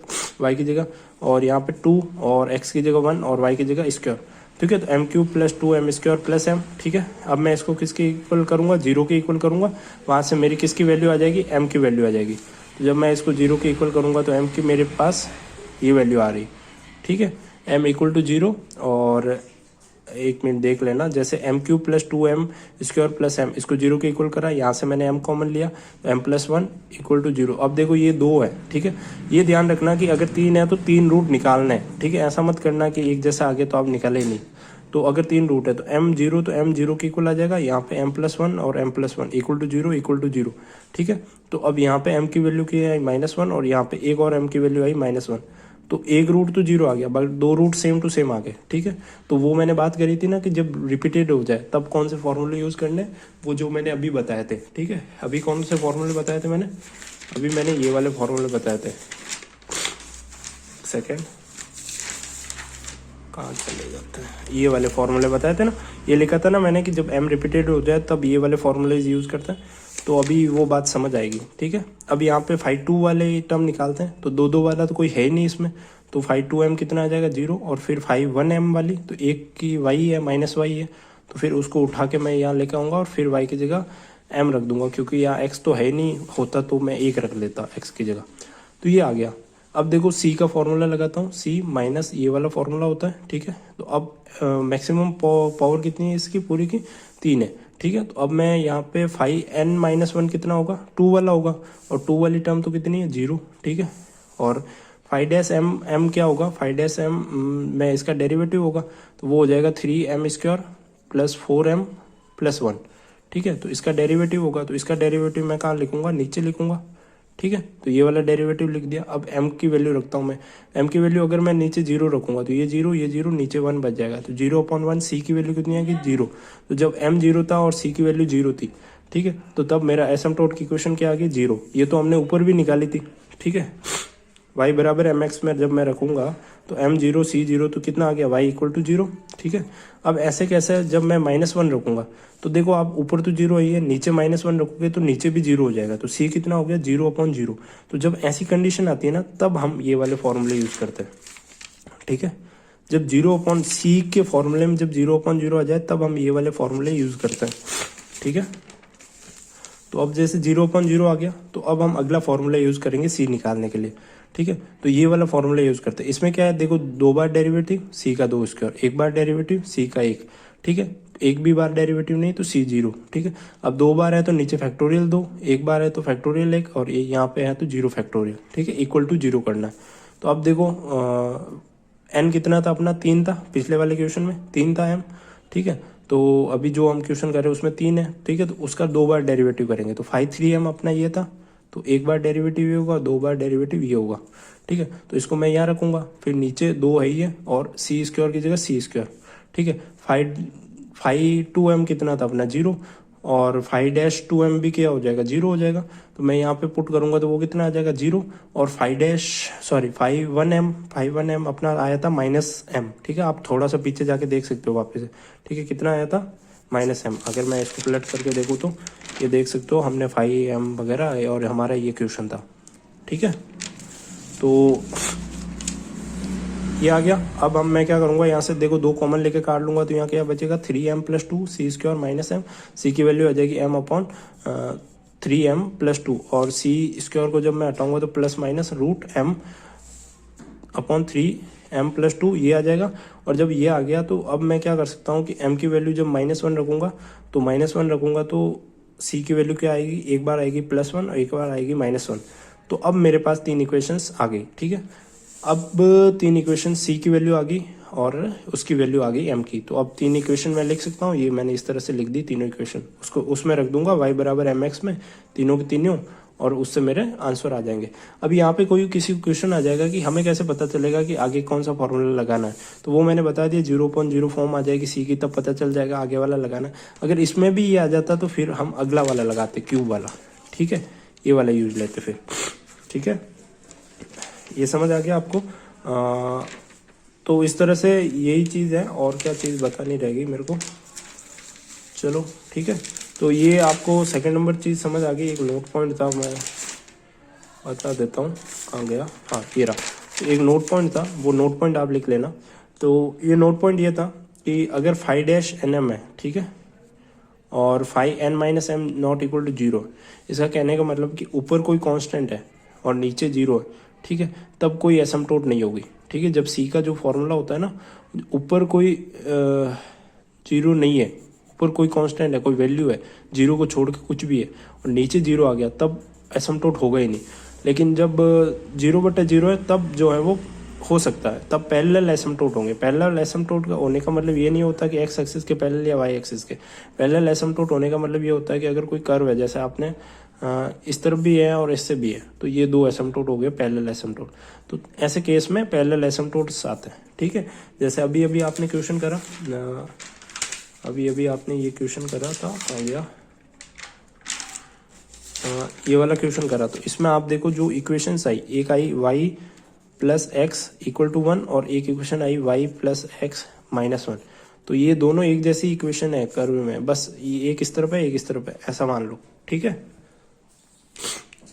y की जगह, और यहाँ पे 2 और x की जगह 1 और y की जगह स्क्वायर, ठीक है। तो m cube plus 2m square plus m, ठीक है। अब मैं इसको किसके इक्वल करूँगा, 0 के इक्वल करूँगा, वहाँ से मेरी किसकी वैल्यू आ जाएगी, m की वैल्यू आ जाएगी। तो जब मैं इसको 0 के इक्वल करूँगा तो m की मेरे पास ये वैल्यू आ रही, ठीक है, m इक्वल टू 0। और एक मिनट देख लेना, जैसे m cube plus 2m square plus m, इसको 0 के इक्वल करा, यहाँ से मैंने m कॉमन लिया, तो m प्लस 1 इक्वल टू 0। अब देखो ये 2 है, ठीक है। ये ध्यान रखना कि अगर 3 है तो 3 रूट निकालना है, ठीक है। ऐसा मत करना कि एक जैसा आगे तो आप निकाले ही नहीं। तो अगर 3 रूट है तो m0, तो m0 के इक्वल आ जाएगा, यहाँ पे m प्लस 1 और m plus 1 equal to 0 equal to 0, ठीक है। तो अब यहाँ पे m की वैल्यू की आई -1 और यहाँ पे एक और m की वैल्यू आई -1, तो एक रूट तो 0 आ गया, but 2 root same to same आ गए, ठीक है। तो वो मैंने बात करी थी ना कि जब रिपीटेड हो जाए तब कौन से फॉर्मूले यूज़ करने, वो जो मैंने अभी बताए थे, ठीक है। अभी कौन से फॉर्मूले बताए थे मैंने, अभी मैंने ये वाले फॉर्मूले बताए थे, सेकेंड कहाँ चले जाते हैं, ये वाले फॉर्मूले बताए थे ना, ये लिखा था ना मैंने कि जब m रिपीटेड हो जाए तब ये वाले फॉर्मूले यूज़ करते हैं। तो अभी वो बात समझ आएगी, ठीक है। अब यहाँ पे 5 वाले टर्म निकालते हैं, तो 2 वाला तो कोई है ही नहीं इसमें, तो 5 कितना आ जाएगा 0, और फिर 5 वाली तो एक की y है -y है, तो फिर उसको उठा के मैं यहाँ लेकर आऊँगा और फिर y की जगह m रख दूंगा, क्योंकि यहाँ x तो है नहीं, होता तो मैं 1 रख लेता x की जगह। तो ये आ गया। अब देखो c का फॉर्मूला लगाता हूँ, c माइनस ये वाला फॉर्मूला होता है, ठीक है। तो अब मैक्सिमम पावर कितनी है इसकी, पूरी की 3 है, ठीक है। तो अब मैं यहाँ पे 5n-1 कितना होगा, 2 वाला होगा, और 2 वाली टर्म तो कितनी है 0, ठीक है। और 5m क्या होगा, 5m में इसका डेरिवेटिव होगा, तो वो हो जाएगा 3m² प्लस 4m प्लस 1, ठीक है। तो इसका डेरिवेटिव होगा, तो इसका डेरिवेटिव मैं कहाँ लिखूंगा, नीचे लिखूंगा, ठीक है। तो ये वाला डेरिवेटिव लिख दिया। अब m की वैल्यू रखता हूँ मैं, m की वैल्यू अगर मैं नीचे 0 रखूंगा तो ये 0 नीचे 1 बच जाएगा, तो 0/1 c की वैल्यू कितनी आएगी 0। तो जब m 0 था और c की वैल्यू 0 थी, ठीक है, तो तब मेरा एसिम्प्टोट की इक्वेशन क्या आ गई 0। ये तो हमने ऊपर भी निकाली थी, ठीक है। y बराबर mx में जब मैं रखूंगा तो m0 c0 तो कितना आ गया y इक्वल टू 0, ठीक है। अब ऐसे कैसे, जब मैं -1 रखूंगा तो देखो आप ऊपर तो 0 ही है, नीचे -1 रखोगे तो नीचे भी 0 हो जाएगा, तो c कितना हो गया 0/0। तो जब ऐसी कंडीशन आती है ना तब हम ये वाले फॉर्मूले यूज करते हैं, ठीक है। जब 0/c के फॉर्मूले में जब 0/0 आ जाए तब हम ये वाले फॉर्मूले यूज करते हैं, ठीक है। तो अब जैसे 0/0 आ गया तो अब हम अगला फॉर्मूला यूज करेंगे c निकालने के लिए, ठीक है। तो ये वाला फॉर्मूला यूज करते हैं। इसमें क्या है, देखो 2 बार डेरिवेटिव c का 2 स्क्वायर, 1 बार डेरिवेटिव c का 1, ठीक है। एक भी बार डेरिवेटिव नहीं तो c 0, ठीक है। अब 2 बार है तो नीचे फैक्टोरियल 2, 1 बार है तो फैक्टोरियल 1, और ये यहाँ पे है तो 0 फैक्टोरियल, ठीक है, इक्वल टू 0 करना है। तो अब देखो n कितना था अपना 3 था, पिछले वाले क्वेश्चन में 3 था m, ठीक है। तो अभी जो हम क्वेश्चन कर रहे हैं उसमें 3 है, ठीक है। तो उसका 2 बार डेरिवेटिव करेंगे, तो 5/3m अपना ये था, तो 1 बार डेरिवेटिव ये होगा, 2 बार डेरिवेटिव ये होगा, ठीक है। तो इसको मैं यहाँ रखूंगा, फिर नीचे 2 है ये, और c² की जगह c², ठीक है। 5/2m कितना था अपना 0, और 5-2m भी क्या हो जाएगा 0 हो जाएगा। तो मैं यहाँ पे पुट करूंगा तो वो कितना आ जाएगा 0, और 5/1m अपना आया था -m, ठीक है। आप थोड़ा सा पीछे जाके देख सकते हो वापस से, ठीक है, कितना आया था -m। अगर मैं इसको पलट करके देखूँ तो ये देख सकते हो हमने 5m वगैरह, और हमारा ये क्वेश्चन था, ठीक है। तो ये आ गया। अब मैं क्या करूंगा, यहाँ से देखो 2 कॉमन लेके काट लूंगा, तो यहाँ क्या बचेगा 3m + 2 c² -m, c की वैल्यू आ जाएगी m/3m + 2, और c² को जब मैं हटाऊंगा तो ±√m/3m + 2 ये आ जाएगा। और जब ये आ गया तो अब मैं क्या कर सकता हूँ कि m की वैल्यू जब -1 रखूंगा तो -1 रखूंगा तो c की वैल्यू क्या आएगी, एक बार आएगी +1 और एक बार आएगी -1। तो अब मेरे पास 3 इक्वेशंस आ गई, ठीक है। अब 3 इक्वेशन c की वैल्यू आ गई और उसकी वैल्यू आ गई m की। तो अब 3 इक्वेशन मैं लिख सकता हूँ, ये मैंने इस तरह से लिख दी तीनों इक्वेशन, उसको उसमें रख दूंगा y बराबर mx में, तीनों की तीनों, और उससे मेरे आंसर आ जाएंगे। अब यहाँ पे कोई किसी क्वेश्चन आ जाएगा कि हमें कैसे पता चलेगा कि आगे कौन सा फॉर्मूला लगाना है, तो वो मैंने बता दिया 0.0 फॉर्म आ जाएगी सी की, तब पता चल जाएगा आगे वाला लगाना है। अगर इसमें भी ये आ जाता तो फिर हम अगला वाला लगाते, क्यूब वाला, ठीक है, ये वाला यूज लेते फिर, ठीक है। ये समझ आ गया आपको? तो इस तरह से यही चीज़ है, और क्या चीज़ बतानी रहेगी मेरे को। चलो ठीक है, तो ये आपको सेकंड नंबर चीज़ समझ आ गई। एक नोट पॉइंट था, मैं बता देता हूँ कहाँ गया, हाँ ये रहा। तो एक नोट पॉइंट था, वो नोट पॉइंट आप लिख लेना। तो ये नोट पॉइंट ये था कि अगर फाइव डैश एन एम है, ठीक है, और five n minus m not equal to 0, इसका कहने का मतलब कि ऊपर कोई कांस्टेंट है और नीचे 0 है, ठीक है, तब कोई एसिम्पटोट नहीं होगी, ठीक है। जब सी का जो फॉर्मूला होता है ना, ऊपर कोई 0 नहीं है, ऊपर कोई कांस्टेंट है, कोई वैल्यू है, 0 को छोड़ के कुछ भी है, और नीचे 0 आ गया, तब एसिम्पटोट होगा ही नहीं। लेकिन जब 0/0 है, तब जो है वो हो सकता है, तब पैरेलल एसिम्पटोट होंगे। पैरेलल एसिम्पटोट का होने का मतलब ये नहीं होता कि एक्स एक्सिस के पैरेलल या वाई एक्सिस के। पैरेलल एसिम्पटोट होने का मतलब ये होता है कि अगर कोई कर्व है, जैसे आपने इस तरफ भी है और इससे भी है, तो ये दो एसिम्पटोट हो गए पैरेलल एसिम्पटोट। तो ऐसे केस में पैरेलल एसिम्पटोट्स आते हैं, ठीक है। जैसे अभी अभी आपने क्वेश्चन करा, अभी अभी आपने ये क्वेश्चन करा था, आ गया ये वाला क्वेश्चन करा, तो इसमें आप देखो जो इक्वेशंस आई, एक आई y plus x equal to 1 और एक इक्वेशन आई y प्लस एक्स माइनस 1। तो ये दोनों एक जैसी इक्वेशन है कर्व में, बस ये एक इस तरफ है एक इस तरफ है, ऐसा मान लो, ठीक है।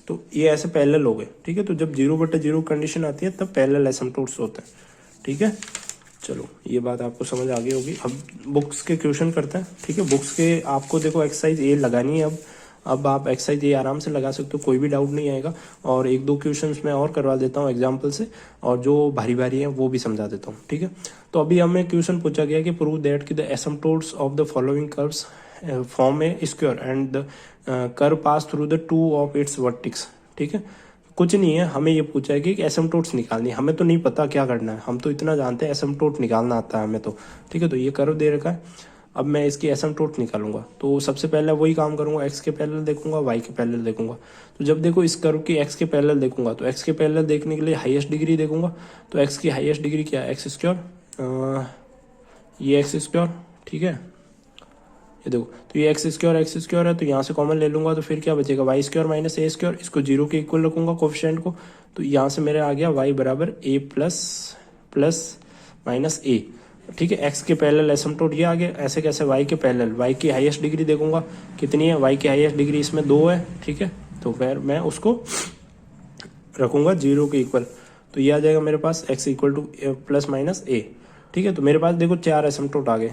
तो ये ऐसे पैरेलल हो गए, ठीक है। तो जब 0/0 कंडीशन आती है तब पैरेलल एसिम्पटोट्स होते हैं, ठीक है। चलो ये बात आपको समझ आ गई होगी। अब बुक्स के क्वेश्चन करते हैं, ठीक है। बुक्स के आपको देखो एक्सरसाइज ए लगानी है। अब आप एक्सरसाइज ये आराम से लगा सकते हो, कोई भी डाउट नहीं आएगा। और एक दो क्वेश्चंस मैं और करवा देता हूँ एग्जांपल से, और जो भारी भारी हैं वो भी समझा देता हूँ, ठीक है। तो अभी हमें क्वेश्चन पूछा गया कि प्रूव दैट कि the asymptotes of the following curves form a square and the curve pass through the two of its vertex, ठीक है। कुछ नहीं है, हमें ये पूछा है कि एसिम्पटोट्स निकालनी है। हमें तो नहीं पता क्या करना है, हम तो इतना जानते हैं एसिम्पटोट निकालना आता है हमें तो, ठीक है। तो ये कर्व दे रखा है, अब मैं इसकी एसिम्पटोट निकालूंगा। तो सबसे पहले वही काम करूंगा, एक्स के पैरेलल देखूंगा, वाई के पैरेलल देखूंगा। तो जब देखो इस कर्व की एक्स के पैरेलल देखूंगा, तो एक्स के पैरेलल देखने के लिए हाईएस्ट डिग्री देखूंगा। तो एक्स की हाईएस्ट डिग्री क्या है, एक्स स्क्वायर, ये एक्स स्क्वायर, ठीक है। ये देखो, तो ये एक्स स्क्वायर है, तो यहाँ से कॉमन ले लूंगा, तो फिर क्या बचेगा, Y square minus a square. इसको 0 के इक्वल रखूंगा कोफिशिएंट को, तो यहाँ से मेरे आ गया वाई बराबर ए प्लस माइनस ए, ठीक है। एक्स के पैरेलल एसिम्पटोट ये आ गया। ऐसे कैसे, वाई के पैरेलल, वाई की हाईएस्ट डिग्री देखूंगा कितनी है, वाई की हाईएस्ट डिग्री इसमें 2 है, ठीक है। तो फिर मैं उसको रखूंगा 0 के इक्वल, तो ये आ जाएगा मेरे पास x equal to plus minus a, ठीक है। तो मेरे पास देखो 4 एसिम्पटोट आ गए,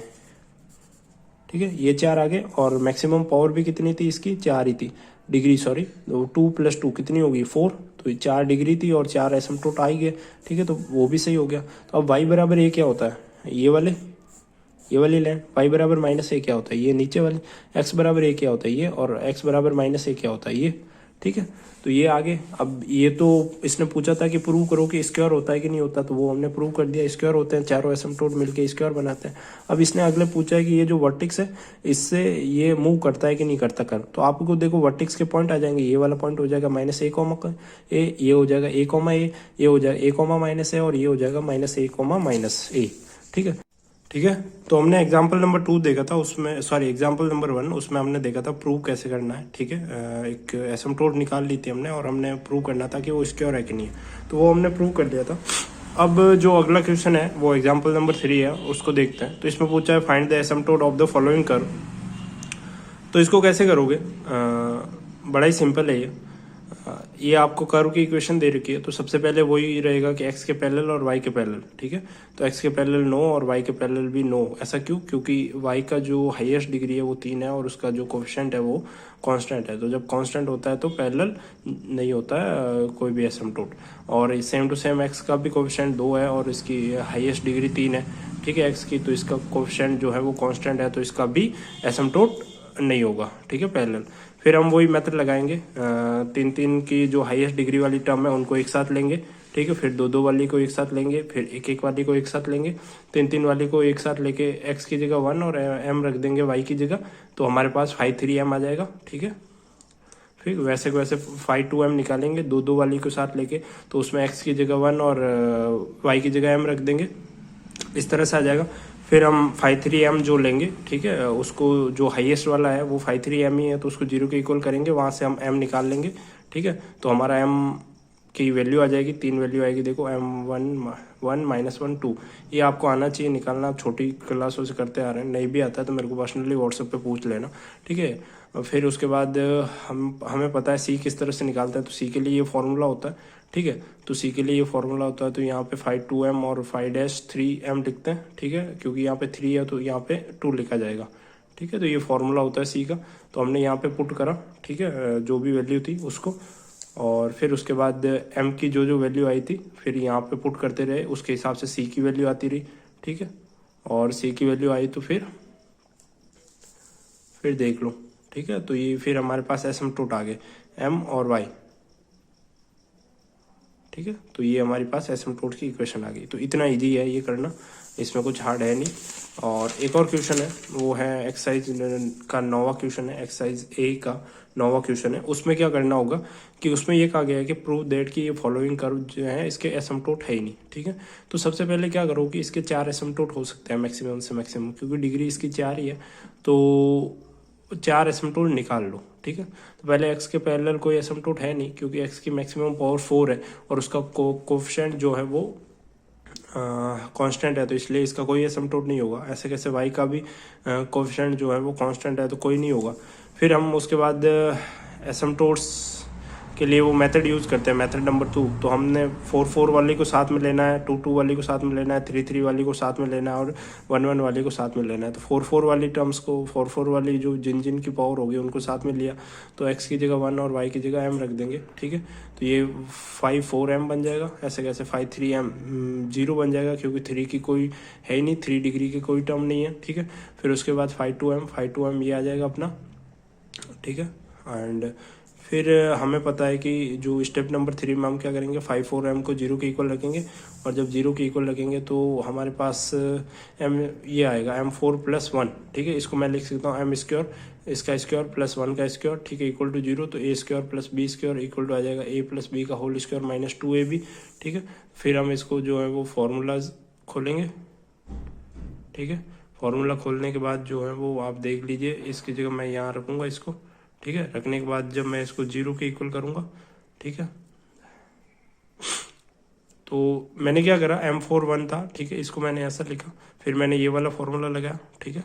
ठीक है, ये 4 आ गए। और मैक्सिमम पावर भी कितनी थी इसकी, 4 ही थी, डिग्री सॉरी, 2 + 2 कितनी होगी, 4। तो 4 डिग्री थी और 4 एसिम्पटोट आ ही गए, ठीक है। तो वो भी सही हो गया। तो अब वाई बराबर ए क्या होता है, ये वाली लाइन। वाई बराबर माइनस ए क्या होता है, ये नीचे वाली। एक्स बराबर ए क्या होता है, ये। और एक्स बराबर माइनस ए क्या होता है, ये, ठीक है। तो ये आगे, अब ये तो इसने पूछा था कि प्रूव करो कि स्क्वायर होता है कि नहीं होता, तो वो हमने प्रूव कर दिया, स्क्वायर होते हैं, चारों एसिम्पटोट मिलके स्क्वायर बनाते हैं। अब इसने अगले पूछा है कि ये जो वर्टिक्स है, इससे ये मूव करता है कि नहीं करता कर। तो आपको देखो वर्टिक्स के पॉइंट आ जाएंगे, ये वाला पॉइंट हो जाएगा माइनस ए कॉमा ए, ये हो जाएगा ए कॉमा ए, ये हो जाएगा ए कॉमा माइनस ए, और ये हो जाएगा minus A comma minus a, ठीक है, ठीक है। तो हमने एग्जाम्पल नंबर 2 देखा था, उसमें सॉरी एग्जाम्पल नंबर 1, उसमें हमने देखा था प्रूव कैसे करना है, ठीक है। एक एसिम्पटोट निकाल ली थी हमने, और हमने प्रूव करना था कि वो स्क्वायर है कि नहीं है, तो वो हमने प्रूव कर दिया था। अब जो अगला क्वेश्चन है वो एग्जाम्पल नंबर 3 है, उसको देखते हैं। तो इसमें पूछा है find the asymptote of the following curve. तो इसको कैसे करोगे, बड़ा ही सिंपल है ये आपको कर्व की इक्वेशन दे रखी है। तो सबसे पहले वही रहेगा कि एक्स के पैरेलल और वाई के पैरेलल, ठीक है। तो एक्स के पैरेलल 9 और वाई के पैरेलल भी 9। ऐसा क्यों, क्योंकि वाई का जो हाईएस्ट डिग्री है वो 3 है, और उसका जो कोफिशिएंट है वो कांस्टेंट है। तो जब कांस्टेंट होता है तो पैरेलल नहीं होता है कोई भी एसिम्पटोट। और सेम टू सेम एक्स का भी कोफिशिएंट 2 है, और इसकी हाईएस्ट डिग्री 3 है, ठीक है, एक्स की। तो इसका कोफिशिएंट जो है वो कांस्टेंट है, तो इसका भी एसिम्पटोट नहीं होगा, ठीक है, पैरेलल। फिर हम वही मेथड लगाएंगे, 3 की जो हाईएस्ट डिग्री वाली टर्म है उनको एक साथ लेंगे, ठीक है। फिर 2 वाली को एक साथ लेंगे, फिर 1 वाली को एक साथ लेंगे, 3 वाली को एक साथ लेके एक्स की जगह 1 और एम रख देंगे वाई की जगह। तो हमारे पास 5 3 m आ जाएगा, ठीक है। फिर वैसे वैसे फाइव टू एम निकालेंगे दो दो वाली को साथ लेके, तो उसमें एक्स की जगह 1 और वाई की जगह m रख देंगे, इस तरह से आ जाएगा। फिर हम फाइव थ्री एम जो लेंगे, ठीक है, उसको जो हाईएस्ट वाला है वो फाइव थ्री एम ही है, तो उसको 0 के इक्वल करेंगे, वहाँ से हम m निकाल लेंगे, ठीक है। तो हमारा m की वैल्यू आ जाएगी, 3 वैल्यू आएगी, देखो m1 1 -1 2। ये आपको आना चाहिए निकालना, छोटी क्लासों से करते आ रहे हैं, नहीं भी आता है तो मेरे को पर्सनली व्हाट्सएप पे पूछ लेना, ठीक है। और फिर उसके बाद हमें पता है सी किस तरह से निकालता है, तो सी के लिए ये फॉर्मूला होता है, ठीक है। तो सी के लिए ये फॉर्मूला होता है, तो यहाँ पे 5 2m और 5-3m लिखते हैं, ठीक है, क्योंकि यहाँ पे 3 है तो यहाँ पे 2 लिखा जाएगा, ठीक है। तो ये फॉर्मूला होता है सी का, तो हमने यहाँ पे पुट करा, ठीक है, जो भी वैल्यू थी उसको, और फिर उसके बाद m की जो जो वैल्यू आई थी फिर यहाँ पे पुट करते रहे, उसके हिसाब से c की वैल्यू आती रही, ठीक है। और c की वैल्यू आई तो फिर देख लो, ठीक है। तो ये फिर हमारे पास एसिम्पटोट आ गए m और y, ठीक है। तो ये हमारे पास एसिम्पटोट की इक्वेशन आ गई। तो इतना इजी है ये करना, इसमें कुछ हार्ड है नहीं। और एक और क्वेश्चन है, वो है एक्सरसाइज का 9वां क्वेश्चन है, एक्सरसाइज ए का 9वां क्वेश्चन है। उसमें क्या करना होगा कि उसमें ये कहा गया है कि प्रूव दैट कि ये फॉलोइंग कर्व जो है इसके एसिम्पटोट है ही नहीं, ठीक है। तो सबसे पहले क्या करो कि इसके 4 एसिम्पटोट हो सकते हैं मैक्सिमम से मैक्सिमम, क्योंकि डिग्री इसकी 4 ही है, तो 4 एसिम्पटोट निकाल लो, ठीक है। तो पहले x के पैरेलल कोई एसिम्पटोट है नहीं, क्योंकि x की मैक्सिमम पावर 4 है और उसका कोफिशिएंट जो है वो कांस्टेंट है, तो इसलिए इसका कोई एसिम्पटोट नहीं होगा। ऐसे कैसे y का भी कोफिशिएंट जो है वो कांस्टेंट है, तो कोई नहीं होगा। फिर हम उसके बाद एसिम्पटोट्स के लिए वो मेथड यूज़ करते हैं, मेथड नंबर 2। तो हमने 4 वाली को साथ में लेना है, 2 वाली को साथ में लेना है, 3 वाली को साथ में लेना है और 1 वाली को साथ में लेना है। तो 4 वाली टर्म्स को, 4 वाली जो जिन की पावर होगी उनको साथ में लिया, तो x की जगह 1 और y की जगह m रख देंगे, ठीक है। तो ये 5 4m बन जाएगा, ऐसे कैसे 5 3m 0 बन जाएगा, क्योंकि 3 की कोई है ही नहीं, 3 डिग्री की कोई टर्म नहीं है, ठीक है। फिर उसके बाद 5 2m ये आ जाएगा अपना, ठीक है। एंड फिर हमें पता है कि जो स्टेप नंबर 3 में हम क्या करेंगे, 5 4m को 0 के इक्वल रखेंगे, और जब 0 के इक्वल रखेंगे तो हमारे पास m ये आएगा m4 + 1, ठीक है। इसको मैं लिख सकता हूँ m², इसका स्क्वायर प्लस 1 का स्क्वायर, ठीक है, इक्वल टू 0। तो a² + b² इक्वल टू आ जाएगा a + b का होल स्क्वायर माइनस 2ab, ठीक है। फिर हम इसको जो है वो फॉर्मूलाज खोलेंगे, ठीक है। फॉर्मूला खोलने के बाद जो है वो आप देख लीजिए, इसकी जगह मैं यहाँ रखूँगा इसको, ठीक है। रखने के बाद जब मैं इसको 0 के इक्वल करूँगा, ठीक है, तो मैंने क्या करा, m4 1 था, ठीक है, इसको मैंने ऐसा लिखा, फिर मैंने ये वाला फॉर्मूला लगाया, ठीक है,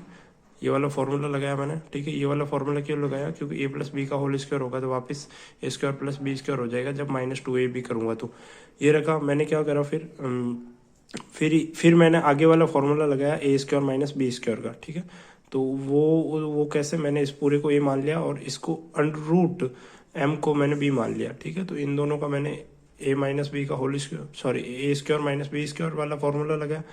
ये वाला फॉर्मूला लगाया मैंने, ठीक है। ये वाला फॉर्मूला क्यों लगाया, क्योंकि a + b का होल स्क्वायर होगा तो वापस a² + b² हो जाएगा जब -2ab करूँगा। तो ये रखा, मैंने क्या करा फिर मैंने आगे वाला फॉर्मूला लगाया a² - b² का, ठीक है। तो वो कैसे, मैंने इस पूरे को a मान लिया और इसको √ m को मैंने b मान लिया, ठीक है। तो इन दोनों का मैंने a - b का whole square, sorry a² - b² वाला फॉर्मूला लगाया,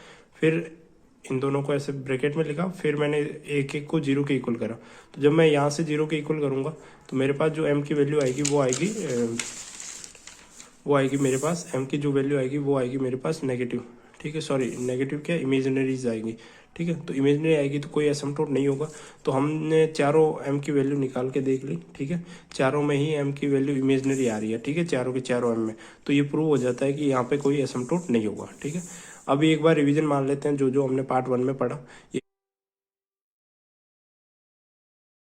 फिर इन दोनों को ऐसे ब्रैकेट में लिखा, फिर मैंने एक को 0 के इक्वल करा। तो जब मैं यहाँ से 0 के इक्वल करूँगा तो मेरे पास जो m की वैल्यू आएगी वो आएगी मेरे पास, m की जो वैल्यू आएगी वो आएगी मेरे पास नेगेटिव, ठीक है, सॉरी नेगेटिव क्या, इमेजिनरीज आएगी, ठीक है। तो इमेजिनरी आएगी तो कोई एसिम्पटोट नहीं होगा। तो हमने चारों m की वैल्यू निकाल के देख ली, ठीक है, चारों में ही m की वैल्यू इमेजिनरी आ रही है, ठीक है, चारों के चारों m में। तो ये प्रूव हो जाता है कि यहाँ पे कोई एसिम्पटोट नहीं होगा, ठीक है। अभी एक बार रिवीजन मान लेते हैं जो जो हमने पार्ट 1 में पढ़ा। ये